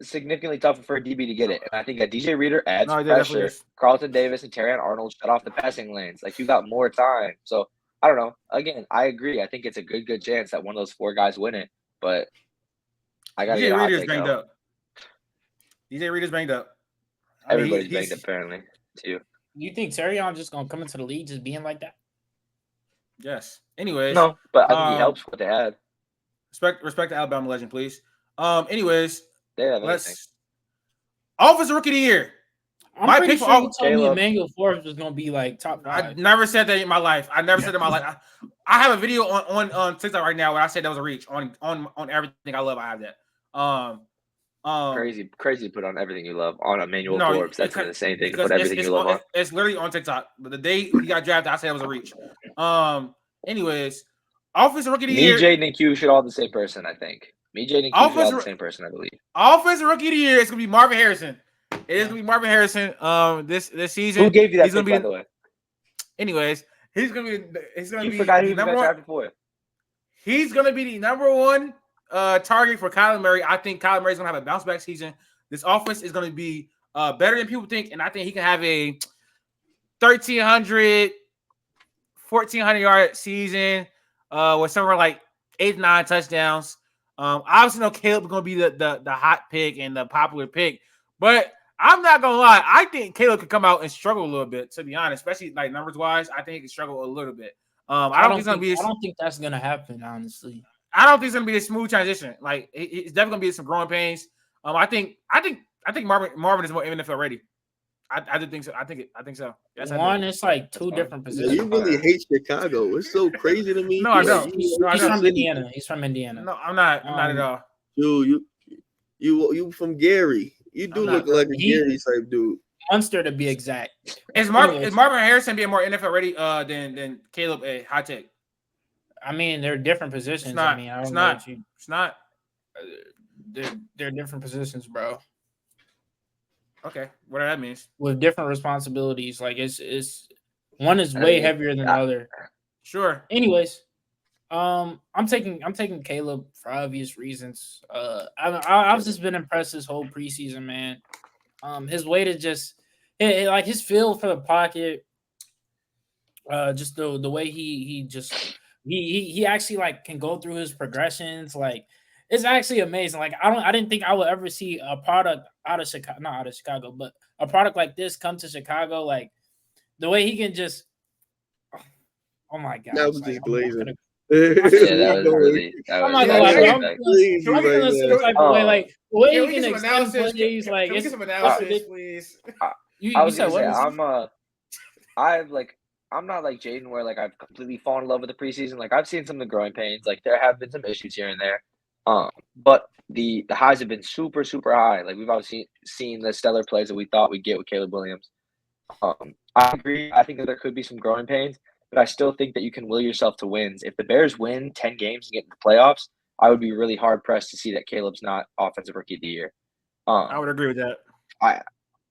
significantly tougher for a DB to get it. And I think that DJ Reader adds No, it definitely pressure. is. Carlton Davis and Terrion Arnold shut off the passing lanes. Like you got more time. So I don't know. Again, I agree. I think it's a good chance that one of those 4 guys win it. But I got to get DJ a hot Reader's take, banged though. up. DJ Reader's banged up. I mean, Everybody's he's- banged apparently too. You think Terrion just gonna come into the league just being like that? Yes. Anyways, No, but I think he helps what they had. respect the Alabama legend, please. Anyways, They have anything. let's offensive rookie of the year. I'm My pretty pick for sure you all- told me Caleb. Emmanuel Forbes was gonna be like top I 5. never said that in my life. I never said it in my life. I have a video on TikTok right now where I said that was a reach on everything I love. I have that. Crazy to put on everything you love on Emmanuel No, Forbes. That's because- the same thing. because Put everything you love on. It's literally on TikTok. But the day he got drafted, I said it was a reach. Anyways, offensive rookie of the Me, year. Jaden, and Q should all the same person, I think. Me, Jaden, and Q should all the Offensive- same person, I believe. Offensive rookie of the year is gonna be Marvin Harrison. It is gonna be Marvin Harrison. This season. Who gave you that He's pick, gonna by be. the way? Anyways, he's gonna be. You forgot he the even got number one. drafted for it. He's gonna be the number 1 target for Kyler Murray. I think Kyler Murray's gonna have a bounce back season. This offense is gonna be better than people think, and I think he can have a 1,300, 1,400 yard season with somewhere like 8-9 touchdowns. Obviously, no, Caleb's gonna be the hot pick and the popular pick, but I'm not gonna lie. I think Caleb could come out and struggle a little bit, to be honest, especially like numbers wise. I think he could struggle a little bit. I don't think that's gonna happen, honestly. I don't think it's gonna be a smooth transition. Like it's definitely gonna be some growing pains. I think Marvin is more NFL ready. I do think so. I think so. Yes, It's like 2 different positions. You really hate Chicago. It's so crazy to me. No, I don't. He's from Indiana. He's from Indiana. No, I'm not. I'm not at all. Dude, you from Gary. You do look like a Gary type dude. Munster, to be exact. Is Marvin Harrison being more NFL ready than Caleb a high tech? I mean, they're different positions. It's not. I mean, I It's don't not. know. It's not. They're different positions, bro, Okay, whatever that means. with different responsibilities. Like it's one is way heavier than the other. Sure. Anyways, I'm taking Caleb for obvious reasons. I've just been impressed this whole preseason, man. His weight is just like his feel for the pocket. Just the way he actually like can go through his progressions. Like it's actually amazing. Like I didn't think I would ever see a product out of Chicago, not out of Chicago, but a product like this come to Chicago. Like the way he can just. Oh my god! That was just glazing. Yeah, that was really. I'm not gonna lie, bro. I'm Crazy feeling right a certain there. type of way. Like the way Can he we can get some extend analysis? plays, like Can we it's get some analysis, please? I you was said gonna what? say I'm not like Jaden where like I've completely fallen in love with the preseason. Like I've seen some of the growing pains. Like there have been some issues here and there. But the highs have been super, super high. Like we've obviously seen the stellar plays that we thought we'd get with Caleb Williams. I agree. I think that there could be some growing pains, but I still think that you can will yourself to wins. If the Bears win 10 games and get into the playoffs, I would be really hard pressed to see that Caleb's not offensive rookie of the year. I would agree with that.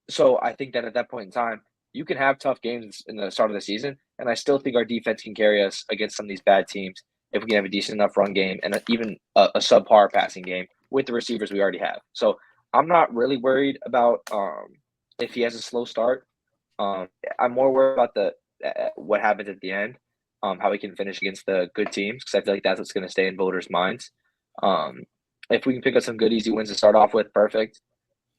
So I think that at that point in time, you can have tough games in the start of the season, and I still think our defense can carry us against some of these bad teams if we can have a decent enough run game and even a subpar passing game. with the receivers we already have. So I'm not really worried about if he has a slow start. I'm more worried about the what happens at the end, how he can finish against the good teams, because I feel like that's what's going to stay in voters' minds. If we can pick up some good easy wins to start off with, perfect.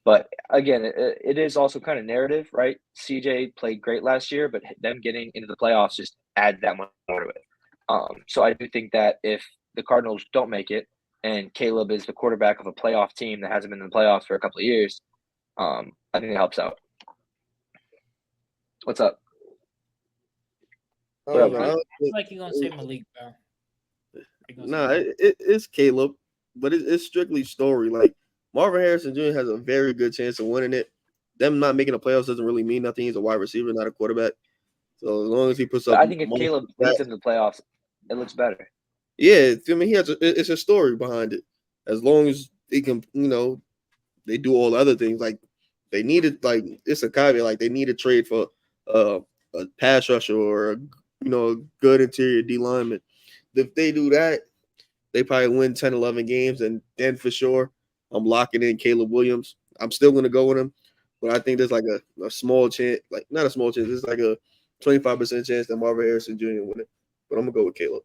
But again, it is also kind of narrative, right? CJ played great last year, but them getting into the playoffs just adds that much more to it. So I do think that if the Cardinals don't make it, and Caleb is the quarterback of a playoff team that hasn't been in the playoffs for a couple of years, I think it helps out. What's up? I What don't up, know. I Malik? feel like you're gonna say Malik, bro. Nah, it's Caleb, but it's strictly story. Like Marvin Harrison Jr. has a very good chance of winning it. Them not making the playoffs doesn't really mean nothing. He's a wide receiver, not a quarterback. So as long as he puts But up, I think if Caleb leads them to the playoffs, it looks better. yeah, I mean it's a story behind it. As long as he can, they do all the other things. Like they needed, like it's a caveat. Like they need to trade for a pass rusher or a good interior D lineman. If they do that, they probably win 10, 11 games, and then for sure, I'm locking in Caleb Williams. I'm still going to go with him, but I think there's like a small chance, like not a small chance, it's like a 25% chance that Marvin Harrison Jr. win it. But I'm going to go with Caleb.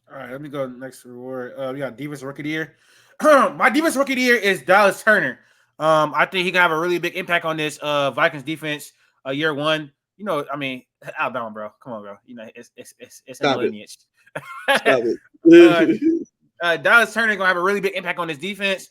All right, let me go next reward. We got Divas Rookie of the Year. My Divas Rookie of the Year is Dallas Turner. I think he can have a really big impact on this Vikings defense year one. I mean, Alabama, bro. Come on, bro. It's in the lineage. Stop it. Dallas Turner gonna have a really big impact on this defense.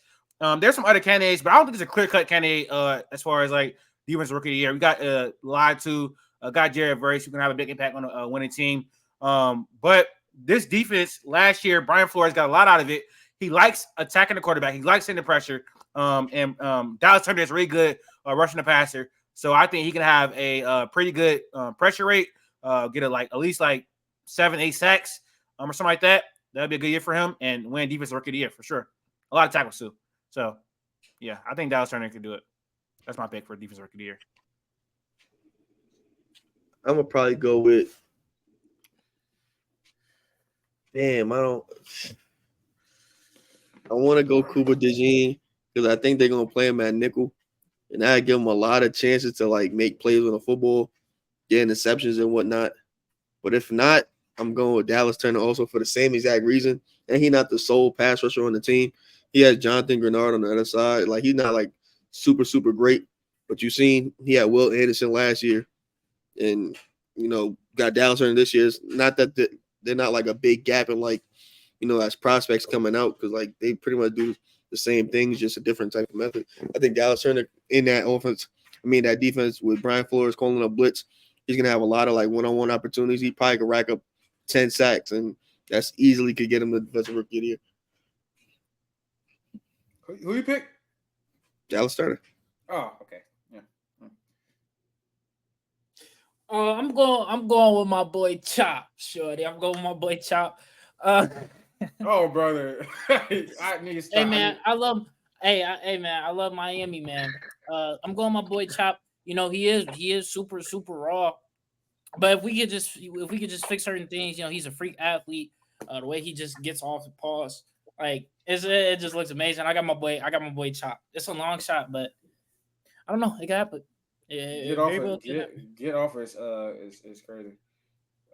There's some other candidates, but I don't think it's a clear-cut candidate as far as like defense rookie of the year. We got lied to got Jared Verse, who can have a big impact on a winning team. But this defense last year, Brian Flores got a lot out of it. He likes attacking the quarterback. He likes sending pressure. And Dallas Turner is really good rushing the passer. So I think he can have a pretty good pressure rate. Get at least like 7-8 sacks or something like that. That'd be a good year for him and win defense rookie of the year for sure. A lot of tackles too. So yeah, I think Dallas Turner could do it. That's my pick for defense rookie of the year. I'm gonna probably go with. Damn, I want to go Cooper DeJean because I think they're gonna play him at nickel, and I give him a lot of chances to like make plays with the football, get interceptions and whatnot. But if not, I'm going with Dallas Turner also for the same exact reason. And he's not the sole pass rusher on the team. He has Jonathan Grenard on the other side. Like he's not like super, super great. But you seen he had Will Anderson last year. And got Dallas Turner this year. It's not that they're not like a big gap in like, as prospects coming out, because like they pretty much do the same things, just a different type of method. I think Dallas Turner in that offense, that defense with Brian Flores calling a blitz, he's gonna have a lot of like one-on-one opportunities. He probably could rack up 10 sacks, and that's easily could get him the defensive rookie of the year. Who you pick? Dallas Turner. Oh, okay. Yeah. I'm going with my boy Chop, shorty. I'm going with my boy Chop. Oh, brother. I need to stop. Hey man, I love Miami, man. I'm going with my boy Chop. He is super, super raw. But if we could just fix certain things, he's a freak athlete. The way he just gets off the pause, like it just looks amazing. I got my boy Chop. It's a long shot, but I don't know. It can happen. Get off is crazy.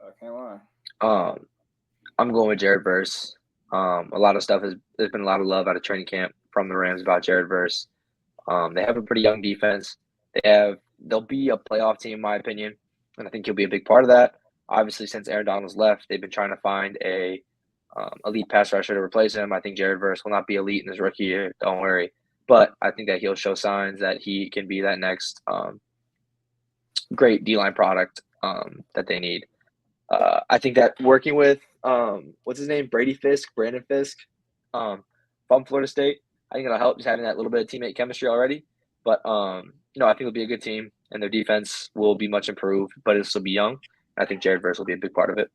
I can't lie. I'm going with Jared Verse. A lot of stuff there's been a lot of love out of training camp from the Rams about Jared Verse. They have a pretty young defense. They'll be a playoff team in my opinion, and I think he'll be a big part of that. Obviously, since Aaron Donald's left, they've been trying to find a elite pass rusher to replace him. I think Jared Verse will not be elite in his rookie year. Don't worry. But I think that he'll show signs that he can be that next great D-line product that they need. I think that working with what's his name, Brandon Fisk, from Florida State, I think it'll help just having that little bit of teammate chemistry already. But I think it'll be a good team, and their defense will be much improved, but it'll still be young. I think Jared Verse will be a big part of it.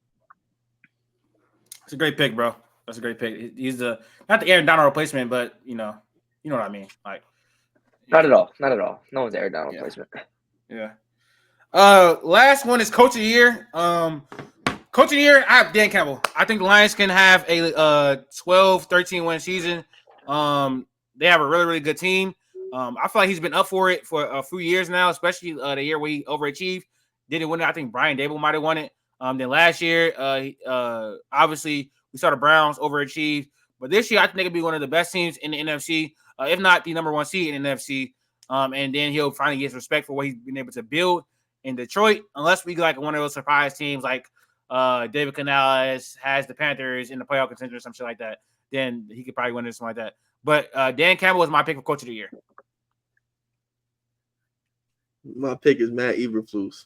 It's a great pick, bro. That's a great pick. He's not the Aaron Donald replacement, but you know what I mean. Like, not at all. No one's Aaron Donald replacement. Yeah. Last one is Coach of the Year. Coach Coach of the year, I have Dan Campbell. I think the Lions can have a 12, 13 win season. They have a really, really good team. I feel like he's been up for it for a few years now, especially the year where he overachieved. Didn't win it. I think Brian Dable might have won it. Then last year, obviously, we saw the Browns overachieve. But this year, I think they could be one of the best teams in the NFC, if not the number one seed in the NFC. And then he'll finally get respect for what he's been able to build in Detroit, unless we like one of those surprise teams like David Canales has the Panthers in the playoff contention or some shit like that. Then he could probably win this, something like that. But Dan Campbell is my pick for Coach of the Year. My pick is Matt Eberflus.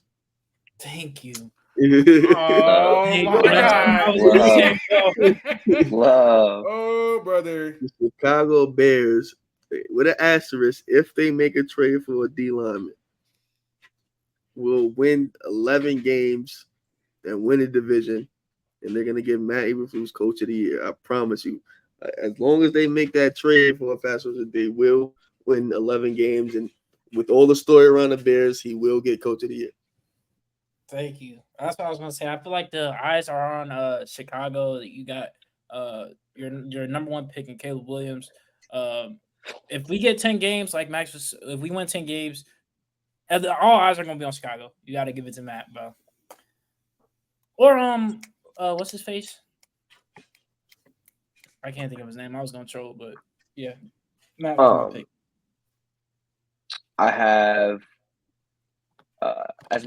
Thank you. Oh Thank my you. That's God! what I was gonna say, bro. Love. Oh, brother. The Chicago Bears, with an asterisk, if they make a trade for a D lineman, will win 11 games and win a division, and they're gonna give Matt Eberflus Coach of the Year. I promise you. As long as they make that trade for a fast rusher, they will win 11 games, and with all the story around the Bears, he will get Coach of the Year. Thank you. That's what I was gonna say. I feel like the eyes are on Chicago. You got your number one pick in Caleb Williams. If we get 10 games, like Max was, if we win 10 games, all eyes are gonna be on Chicago. You got to give it to Matt, bro. Or what's his face? I can't think of his name. I was gonna troll, but yeah, Matt was my pick. I have as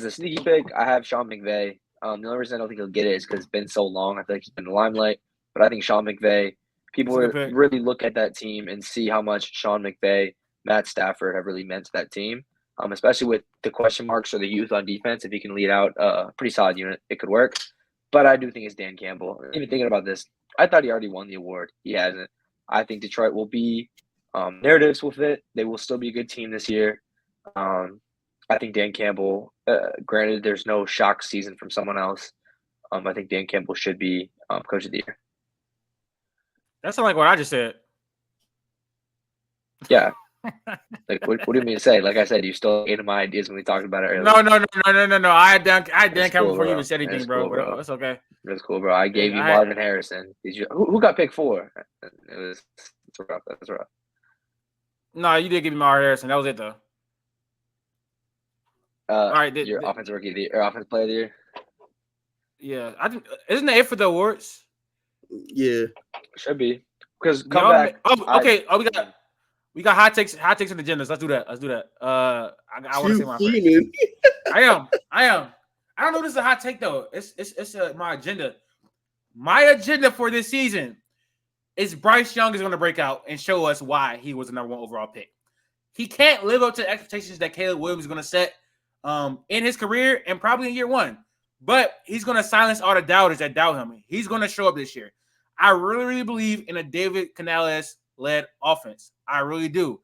a sneaky pick, I have Sean McVay. The only reason I don't think he'll get it is because it's been so long. I feel like he's been in the limelight. But I think Sean McVay, people really look at that team and see how much Sean McVay, Matt Stafford have really meant to that team. Especially with the question marks or the youth on defense. If he can lead out a pretty solid unit, it could work. But I do think it's Dan Campbell. Even thinking about this, I thought he already won the award. He hasn't. I think Detroit will be narratives with it. They will still be a good team this year. I think Dan Campbell, granted there's no shock season from someone else, I think Dan Campbell should be Coach of the Year. That's not like what I just said. Yeah. Like, what do you mean to say? Like I said, you stole 8 of my ideas when we talked about it earlier. No. I had Dan Campbell cool, before you bro. even said anything, That's bro. cool, bro. That's okay. That's cool, bro. I gave you Marvin Harrison. Did you? Who got picked 4? That's rough. That's rough. No, you did give me Marvin Harrison. That was it, though. All right, your offensive rookie of the year, or offensive player of the year. Yeah, I think isn't that it for the awards? Yeah, should be because comeback. Okay. We got hot takes and agendas. Let's do that. I want to say my first. I am. I don't know if this is a hot take though. It's my agenda. My agenda for this season is Bryce Young is going to break out and show us why he was the number 1 overall pick. He can't live up to the expectations that Caleb Williams is going to set in his career and probably in year 1. But he's going to silence all the doubters that doubt him. He's going to show up this year. I really, really believe in a David Canales-led offense. I really do.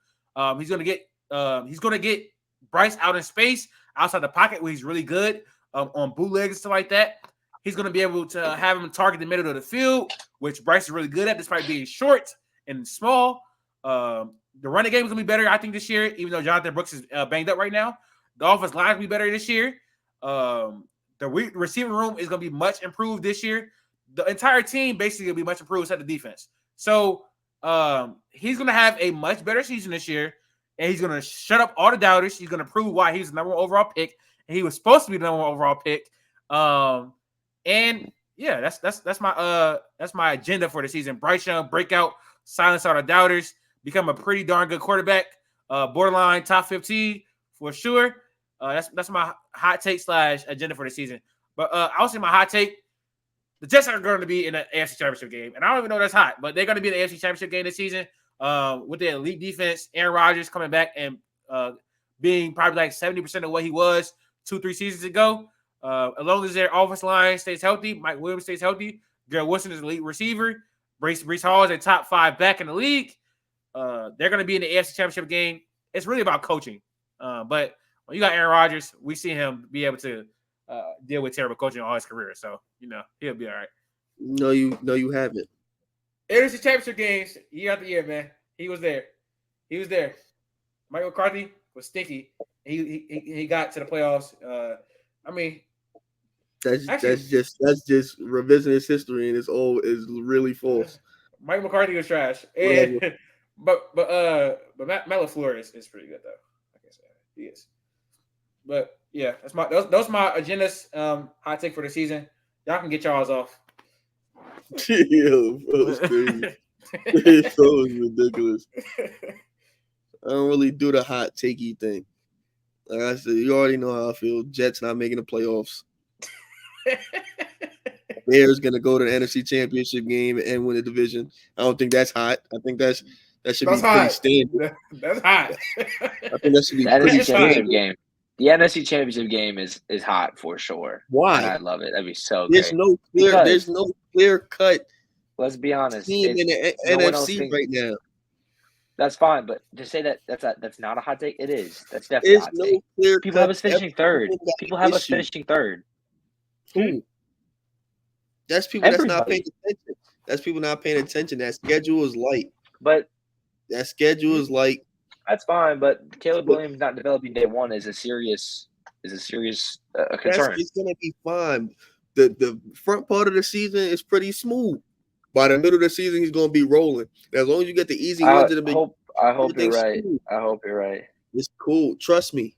He's going to get Bryce out in space, outside the pocket where he's really good on bootlegs and stuff like that. He's going to be able to have him target the middle of the field, which Bryce is really good at, despite being short and small. The running game is going to be better, I think, this year, even though Jonathan Brooks is banged up right now. The offensive line will be better this year. The receiving room is going to be much improved this year. The entire team basically will be much improved except the defense. So he's going to have a much better season this year, and he's going to shut up all the doubters. He's going to prove why he's the number 1 overall pick, and he was supposed to be the number 1 overall pick. And yeah, that's my agenda for the season. Bryce Young breakout, silence all the doubters, become a pretty darn good quarterback, borderline top 15 for sure. That's my hot take / agenda for the season. But I'll say my hot take: the Jets are going to be in the AFC Championship game, and I don't even know that's hot, but they're going to be in the AFC Championship game this season with their elite defense. Aaron Rodgers coming back and being probably like 70% of what he was 2-3 seasons ago. As long as their offensive line stays healthy, Mike Williams stays healthy, Garrett Wilson is an elite receiver, Breece Hall is a top 5 back in the league. They're going to be in the AFC Championship game. It's really about coaching. But when you got Aaron Rodgers, we see him be able to deal with terrible coaching all his career. So, he'll be all right. No, you haven't. AFC Championship games, year after year, man. He was there. Mike McCarthy was stinky. He got to the playoffs. Actually, that's just revisionist history, and it's really false. Mike McCarthy was trash. Whatever. And, but Matt LaFleur is pretty good though. I can say he is. But yeah, those my agendas. Hot take for the season. Y'all can get y'all's off. Yo, that was crazy. That was ridiculous. I don't really do the hot takey thing. Like I said, you already know how I feel. Jets not making the playoffs. Bears gonna go to the NFC Championship game and win the division. I don't think that's hot. I think that should That's be pretty hot. standard. That's hot. I think that should be The pretty NFC Championship standard. game. The NFC Championship game is hot for sure. Why? And I love it. That'd be so There's great. no clear cut Let's be honest. team in the no one else NFC thinks- right now. That's fine, but to say that's not a hot take, it is. That's definitely a There's hot no take. clear People have cut. us finishing third. People have us finishing third. Who? That's people that's not Everybody. paying attention. That's people not paying attention. That schedule is light. But That schedule is light. that's fine. But Caleb Williams not developing day one is a serious concern. It's gonna be fine. The front part of the season is pretty smooth. By the middle of the season, he's gonna be rolling. As long as you get the easy ones in the beginning, I hope you're everything's right. smooth. I hope you're right. It's cool. Trust me.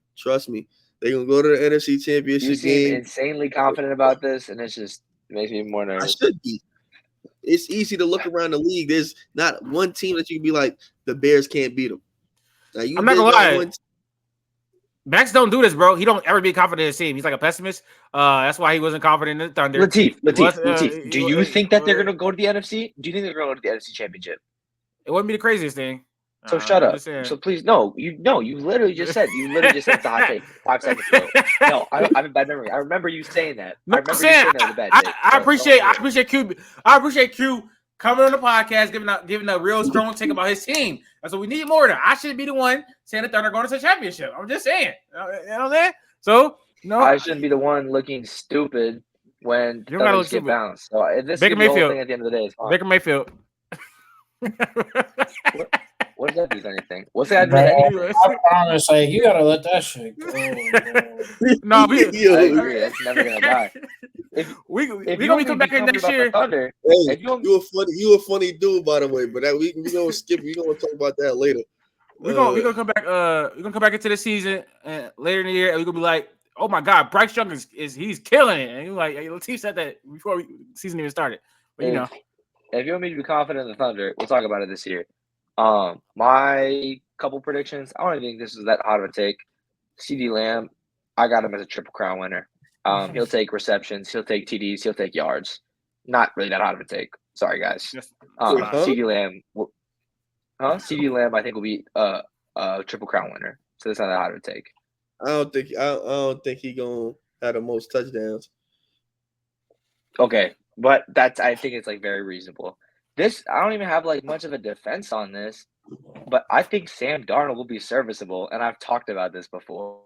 They're gonna go to the NFC You Championship seem game. insanely confident about this, and it makes me more I nervous. should be. It's easy to look around the league. There's not one team that you can be like, the Bears can't beat them. Now, I'm not gonna lie. Max don't do this, bro. He don't ever be confident in his team. He's like a pessimist. That's why he wasn't confident in the Thunder. Latif. Do you think that they're gonna go to the NFC? Do you think they're gonna go to the NFC Championship? It wouldn't be the craziest thing. So shut up. So please, no. You literally just said it's a hot take 5 seconds ago. No, I have a bad memory. I remember you saying that. I remember you saying that was a bad take. I appreciate Q coming on the podcast, giving a real strong take about his team. That's what we need more of. I shouldn't be the one saying the Thunder going to the championship. I'm just saying. You know what I'm saying? So I shouldn't be the one looking stupid when you gotta look get bounced. So if this Baker is the whole Mayfield thing at the end of the day, it's fine. Baker Mayfield. What does that do with anything? What's that do with anything? I promise, like, you gotta let that shit go. No, I agree. That's never gonna die. We gonna come back in next year. Thunder, Hey, you a funny dude, by the way. But we gonna skip. We gonna talk about that later. We gonna come back. We're gonna come back into the season later in the year, and we're gonna be like, "Oh my God, Bryce Young he's killing it." And you're like, hey, Latif said that before the season even started. But you know, if you want me to be confident in the Thunder, we'll talk about it this year. My couple predictions. I don't even think this is that hot of a take. CD Lamb, I got him as a Triple Crown winner. He'll take receptions, he'll take TDs, he'll take yards. Not really that hot of a take. Sorry, guys. CD Lamb, CD Lamb, I think will be a Triple Crown winner. So that's not that hot of a take. I don't think he gonna have the most touchdowns. Okay, but I think it's like very reasonable. I don't even have like much of a defense on this, but I think Sam Darnold will be serviceable, and I've talked about this before.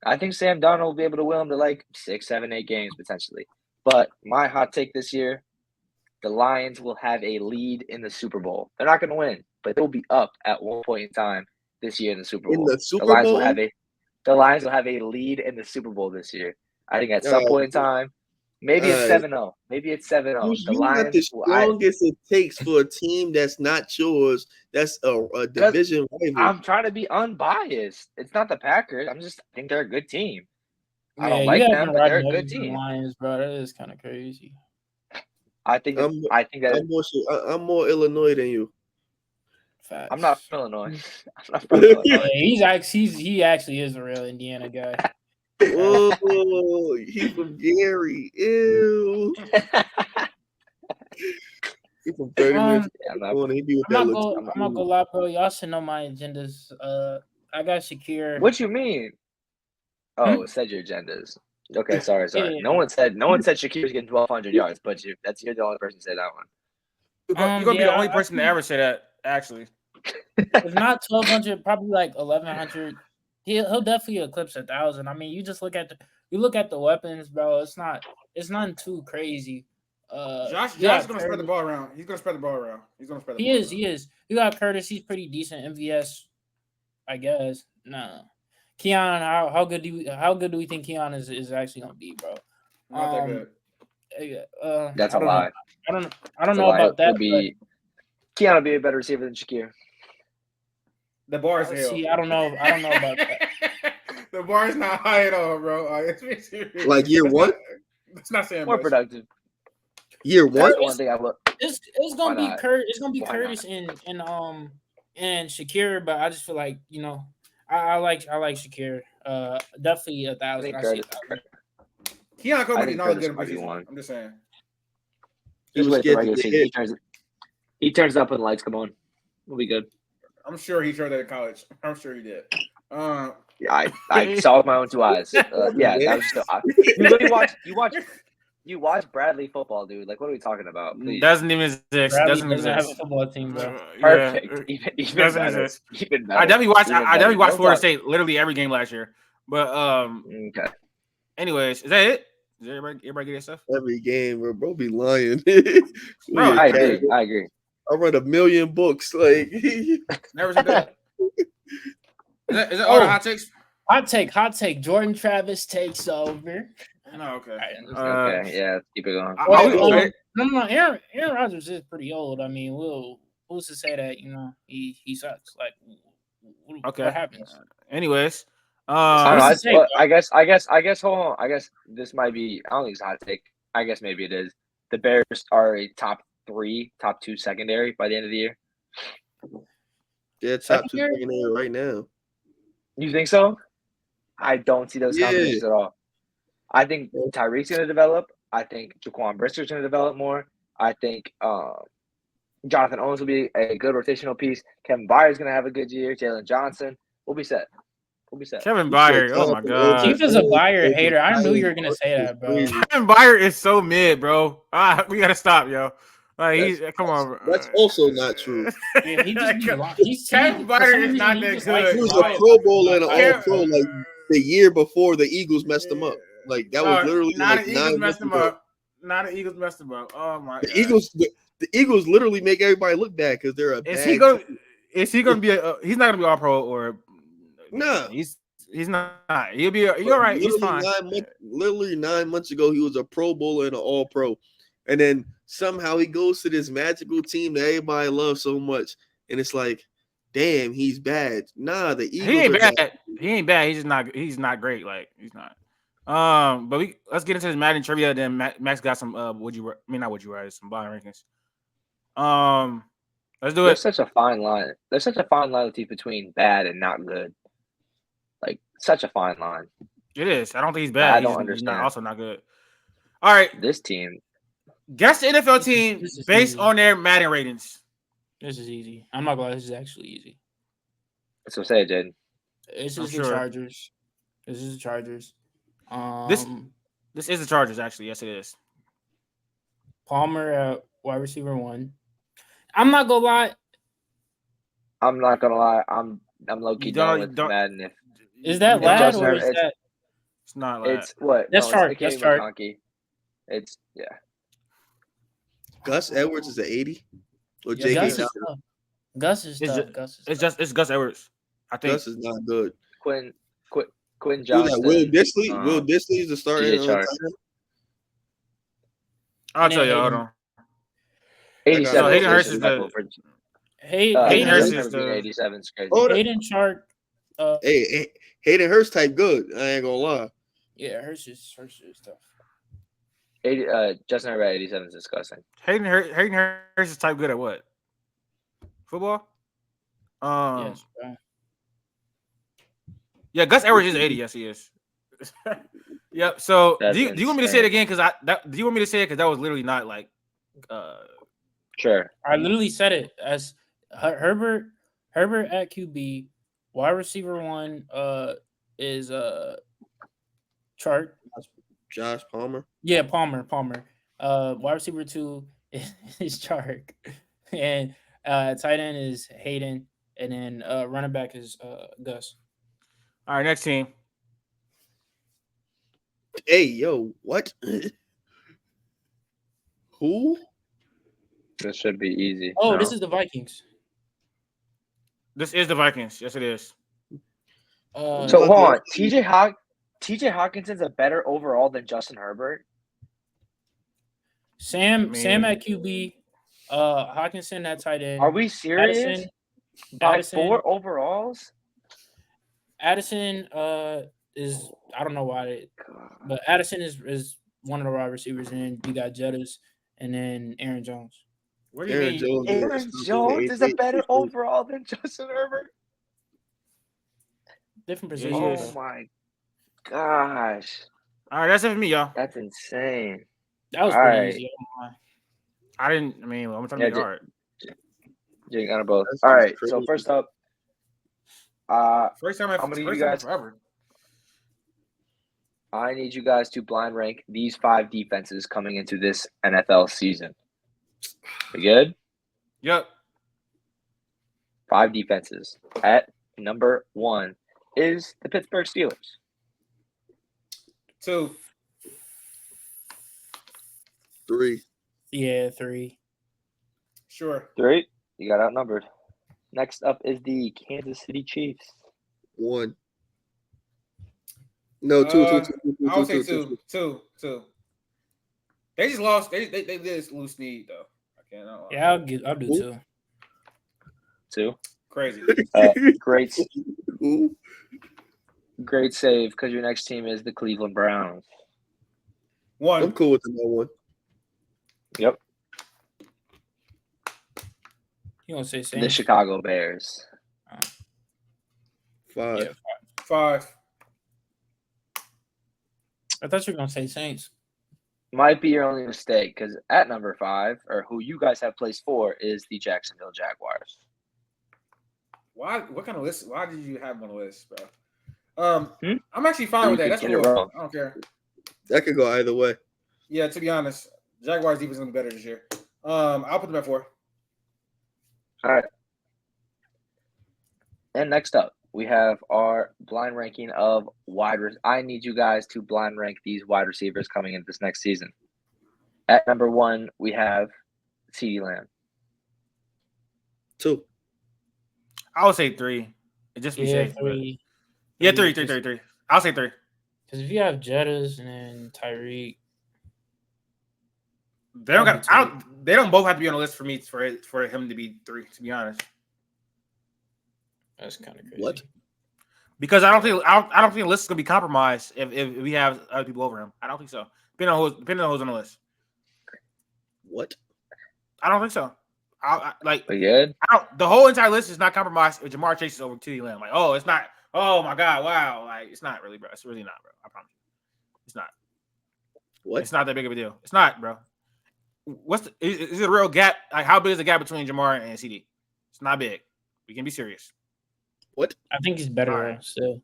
I think Sam Darnold will be able to will him to like 6, 7, 8 games potentially. But my hot take this year, the Lions will have a lead in the Super Bowl. They're not going to win, but they'll be up at one point in time this year in the Super Bowl. In the Super Bowl, the Lions will have a lead in the Super Bowl this year. I think at some point in time, maybe it's 7-0. Maybe it's 7-0. You got the strongest it takes for a team that's not yours. That's a division rival. I'm trying to be unbiased. It's not the Packers. I think they're a good team. I don't Yeah, like you them, have but they're a right good nose team. Lions, bro. That is kind of crazy. I think that I'm more Illinois than you. Facts. I'm not from Illinois. I'm not from Illinois. Yeah, he actually is a real Indiana guy. Oh, he's from Gary. Ew. He's from 30 minutes. I'm not gonna lie, bro. Y'all should know my agendas. I got Shakir. What you mean? Oh, it said your agendas. Okay, sorry. Yeah. No one said Shakir's getting 1,200 yards, but you're the only person to say that one. You're gonna be the only person to ever say that. Actually, if not 1,200, probably like 1,100. He'll definitely eclipse 1,000. I mean, you just look at the weapons, bro. It's nothing too crazy. Josh is gonna spread the ball around. He's gonna spread the ball around. He is. You got Curtis. He's pretty decent. MVS, I guess. No. Keon, how good do we think Keon is actually gonna be, bro? Not that good. That's I a don't lie. know. I don't That's a know lie. about that. He'll be Keanu will be a better receiver than Shakir. The bar is But, hell. see, I don't know. I don't know about that. The bar is not high at all, bro. Like year one? That's not saying More much. productive. Year one? That's one thing I look. It's Why gonna be not? It's gonna be Why Curtis and Shakir, but I just feel like I like Shakir. Definitely I 1,000. think I see Curtis. 1,000. Keon I Coleman think is not Curtis good in might be position. one. I'm just saying. He Just was wait for scared to regular get season. hit. He turns up when the lights come on. We'll be good. I'm sure he tried that in college. I'm sure he did. Yeah, I saw with my own 2 eyes. Yeah, that was just you literally watch Bradley football, dude. Like, what are we talking about? Please. Doesn't even exist. Bradley Doesn't doesn't have a exist. football team, bro. Perfect. Even doesn't better. exist. Even better. I definitely watched. Even I definitely better. watched Don't Florida talk- State literally every game last year. But Okay. anyways, is that it? Is everybody get their stuff? Every game, bro be lying. Bro, I agree. I read 1,000,000 books. Like Never said that. Is that all the hot takes? Hot take. Jordan Travis takes over. No, okay. Okay, yeah, let's keep it going. No. Aaron Rodgers is pretty old. I mean, who's to say that he sucks? Like, what happens? Anyways, I guess. Hold on. I guess this might be. I don't think it's a hot take. I guess maybe it is. The Bears are a top 2 secondary by the end of the year. they're top 2 secondary right now. You think so? I don't see those combinations at all. I think Tyreek's going to develop. I think Jaquan Brister's going to develop more. I think Jonathan Owens will be a good rotational piece. Kevin Byard's going to have a good year. Jalen Johnson. We'll be set. Kevin Byard. Oh my god. Chief is a Byard hater. I knew you were gonna say that, bro. Kevin Byard is so mid, bro. We gotta stop, yo. Like, come on, bro. That's also not true. Man, Kevin Byard is not that good. He was a Pro Bowl and an All Pro like the year before the Eagles messed him up. Like that was literally not like the Eagles 9 messed months him ago. up. Not the Eagles messed him up. Oh my god. The Eagles literally make everybody look bad because they're a Is bad he going? Is he going to be a? He's not going to be All Pro or. No. He's not. He'll be. You're all right. He's fine. Literally 9 months ago, he was a Pro Bowler and an All Pro, and then somehow he goes to this magical team that everybody loves so much, and it's like, damn, he's bad. Nah, the Eagles. He ain't bad. He ain't bad. He's just not. He's not great. Like he's not. But let's get into this Madden trivia. Then Max got some. Some blind rankings. Let's do it. There's such a fine line. There's such a fine line between bad and not good. Like such a fine line. It is. I don't think he's bad. I don't understand. He's also not good. All right. This team. Guess the NFL team based on their Madden ratings. This is easy. I'm not gonna lie. This is actually easy. So say it, Jaden. This is the Chargers. This is the Chargers. This is the Chargers. Actually, yes, it is. Palmer at wide receiver 1. I'm not gonna lie. I'm low key done with Madden. Is that lad or is that? It's not lad. It's what? That's chart. That's chart. It's yeah. Gus Edwards is an 80. Or Gus is tough. Gus is tough. It's Gus Edwards. I think Gus is not good. Quinn Johnson. Will Disley. Will Disley is the starter. I'll tell you. Hold on. 87. Hayden Hurst is the. Hayden Hurst is the 87. Hayden Shark. Hayden Hurst type good. I ain't gonna lie. Yeah, Hurst is tough. Justin Herbert 87 is disgusting. Hayden Hurst is type good at what? Football? Yes, yeah, Gus Edwards is 80. Yes, he is. Yep. So do you want me to say it again? Because do you want me to say it? Because that was literally not like. Sure. I literally said it as Herbert at QB, wide receiver 1 is Chart. Josh Palmer. Yeah, Palmer. Wide receiver 2 is Chark, and tight end is Hayden, and then running back is Gus. All right, next team. Hey, yo, what? Who? This should be easy. Oh, this is the Vikings. This is the Vikings. Yes, it is. So hold on, TJ Hawkinson's a better overall than Justin Herbert. Sam mean- at QB, Hawkinson at tight end. Are we serious? By Addison, 4 overalls? Addison is I don't know why, but Addison is one of the wide receivers, and then you got Jettas, and then Aaron Jones. What do you Aaron mean? Jones. Aaron Jones is a better overall than Justin Herbert. Different Yeah, position. he Oh is. my gosh, All right, that's it for me, y'all. that's insane. That was All pretty right. easy. I didn't. I mean, I'm trying to Yeah, make it hard. Jake on both. That's All just right. So crazy. first up, First time How many of you time guys- forever. I need you guys to blind rank these 5 defenses coming into this NFL season. We good? Yep. 5 defenses. At number 1 is the Pittsburgh Steelers. 2. 3. Yeah, 3. Sure. 3. You got outnumbered. Next up is the Kansas City Chiefs. 1. No, 2. I would say 2. They just lost. They did lose Snead though. I can't. Yeah, I'll do Who? 2. 2. Crazy. Great, Who? great save because your next team is the Cleveland Browns. 1. I'm cool with the no 1. Yep. You gonna say The Saints? Chicago Bears. 5. Yeah. 5. I thought you were gonna say Saints. Might be your only mistake because at number 5, or who you guys have placed 4, is the Jacksonville Jaguars. Why? What kind of list? Why did you have one list, bro? I'm actually So fine you with that. could That's get it cool. wrong. I don't care. That could go either way. Yeah, to be honest, Jaguars defense is gonna be better this year. I'll put them at 4. All right. And next up, we have our blind ranking of I need you guys to blind rank these wide receivers coming into this next season. At number 1, we have CeeDee Lamb. 2. I would say 3. It just be Yeah, safe. but- 3. Yeah, 3. I'll say 3. Because if you have Jettas and then Tyreek, They don't That'd got. be I don't. They don't both have to be on the list for me for him to be 3. To be honest, that's kind of crazy. What? because I don't think the list is gonna be compromised if we have other people over him. I don't think so. Depending on who's on the list. What? I don't think so. We good? The whole entire list is not compromised if Jamar Chase is over TD Lamb. Like, oh, it's not. Oh my God, wow! Like, it's not really, bro. It's really not, bro. I promise you, it's not. What? It's not that big of a deal. It's not, bro. Is it a real gap? Like, how big is the gap between Jamar and CD? It's not big. We can be serious. What? I think he's better All right. though, still.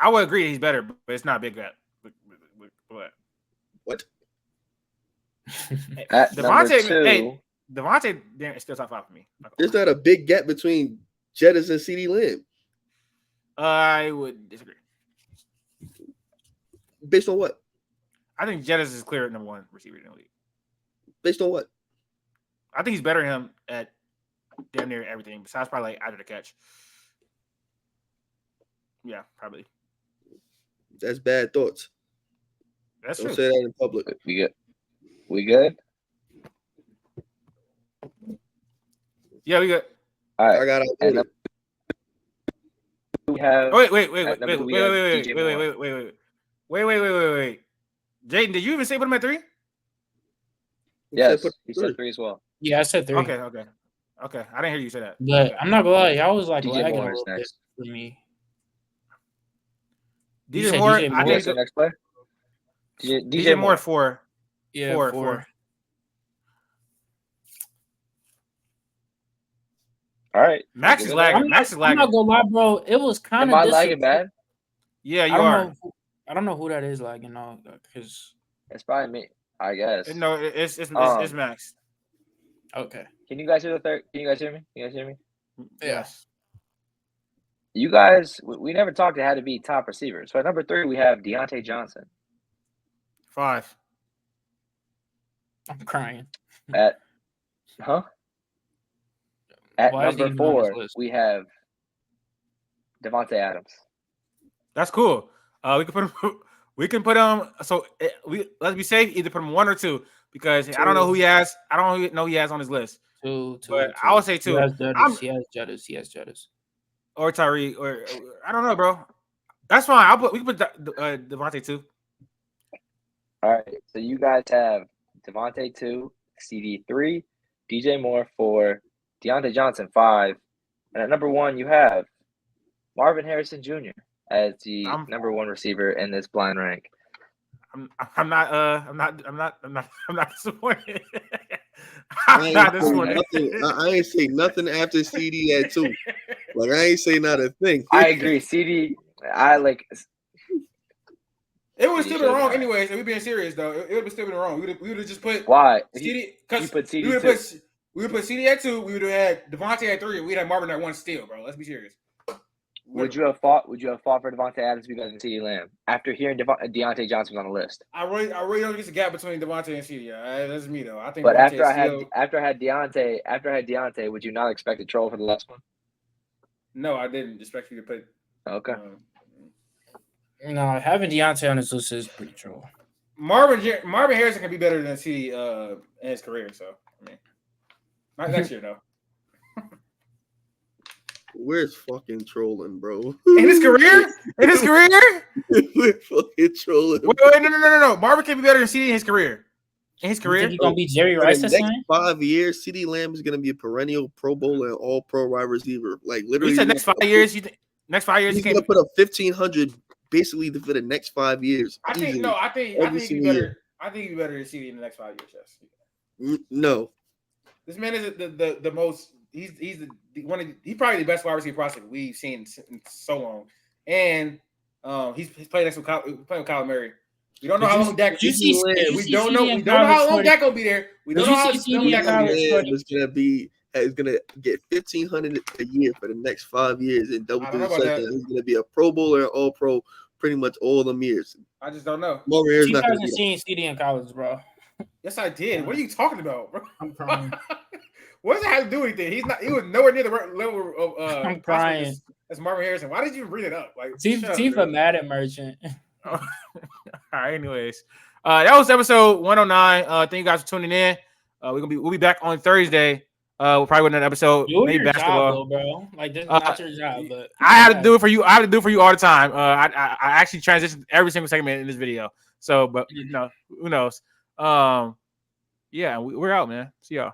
I would agree he's better, but it's not a big gap. But What? At number Devontae, 2, hey, Devontae is still top 5 for me. There's not a big gap between Jettas and CeeDee Lamb. I would disagree. Based on what? I think Jettis is clear at number 1 receiver in the league. Based on what? I think he's better than him at damn near everything, besides probably like after the catch. Yeah, probably. That's bad thoughts. That's Don't true. say that in public. we good? We good? Yeah, we got. All I right. got And outvoted. we have Wait. At number 2, we have DJ Moore. Wait. Jaden, did you even say put him at 3? Yes, Put he three. said 3 as well. Yeah, I said 3. Okay. I didn't hear you say that. But Okay. I'm not gonna lie, y'all was like DJ lagging a Moore is little bit next. for me. You DJ said Moore. DJ I You guys think say next play? DJ DJ Moore Moore. 4. Yeah, Four. 4. All right. Max Give is it lagging. up. Max is I'm lagging. not gonna lie, bro. It was kind Am I of lagging bad? Yeah, you I don't are. know. I don't know who that is lagging though, because It's probably me, I guess. No, it's Um, Max. okay. Can you guys hear the third? Can you guys hear me? Can you guys hear me? Yes. You guys, we never talked. It had to be top receivers. So at number 3, we have Deontay Johnson. 5. I'm crying. At At Why is he number even on this 4, list? we have Devontae Adams. That's cool. We can put him. We can put him. So let's be safe. Either put him 1 or 2 because I don't know who he has. I don't know who he has on his list. Two. But I would say 2. He has Jettis. He has Jettis. Or Tyree, or I don't know, bro. That's fine. We can put Devontae 2. All right. So you guys have Devontae 2, CD 3, DJ Moore 4, Deontay Johnson 5, and at number 1 you have Marvin Harrison Jr. as the number 1 receiver in this blind rank. I'm not disappointed. I'm not disappointed. I ain't say nothing after CD at 2. Like I ain't say not a thing. I agree. CD, it would still be wrong anyways. If we being serious though, it would have still been wrong. We would have just put why CD because we would put CD at 2. We would have had Devontae at 3. We'd have Marvin at 1 still, bro. Let's be serious. Would you have fought for Devontae Adams because of CD Lamb after hearing Deontay Johnson was on the list? I really don't think it's a gap between Devontae and CD. That's me though. I think. But Devontae after I had Deontay, would you not expect a troll for the last one? No, I didn't expect you to put. Okay. No, having Deontay on his list is pretty troll. Marvin Harrison can be better than CD in his career. So I mean, not next year though. Where's fucking trolling, bro? In his career? We're fucking trolling. Wait, no. Marvin can be better than CD in his career. In his career, you think he's gonna be Jerry Rice? For the next 5 years, CD Lamb is gonna be a perennial Pro Bowl and All Pro wide receiver. Like literally, you said next 5 years. Next 5 years, he's gonna put up 1,500 basically for the next 5 years. I think he'd be better. I think he'd be better than CD in the next 5 years. Yes. No, this man is the most. He's probably the best wide receiver prospect we've seen in so long, and he's playing next with Kyle Murray. We don't know how long Dak. We don't know how long Dak will be there. We don't know how long Dak is gonna get 1,500 a year for the next 5 years and double digit touchdowns. He's gonna be a Pro Bowler and All Pro pretty much all them years. I just don't know. You haven't seen CD in college, bro. Yes, I did. What are you talking about, bro? I'm crying. What does it have to do with anything? He was nowhere near the level of. I'm crying. That's Marvin Harrison. Why did you bring it up? Like, Tifa a Madden merchant. All right. Anyways, that was episode 109. Thank you guys for tuning in. We'll be back on Thursday. We'll probably with another episode. Maybe basketball, job, though, bro. Like this is not your job, but I have to do it for you. I have to do it for you all the time. I actually transitioned every single segment in this video. So, but who knows? Yeah, we're out, man. See y'all.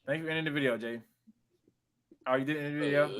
Thank you for ending the video, Jay. Oh, you did end the video?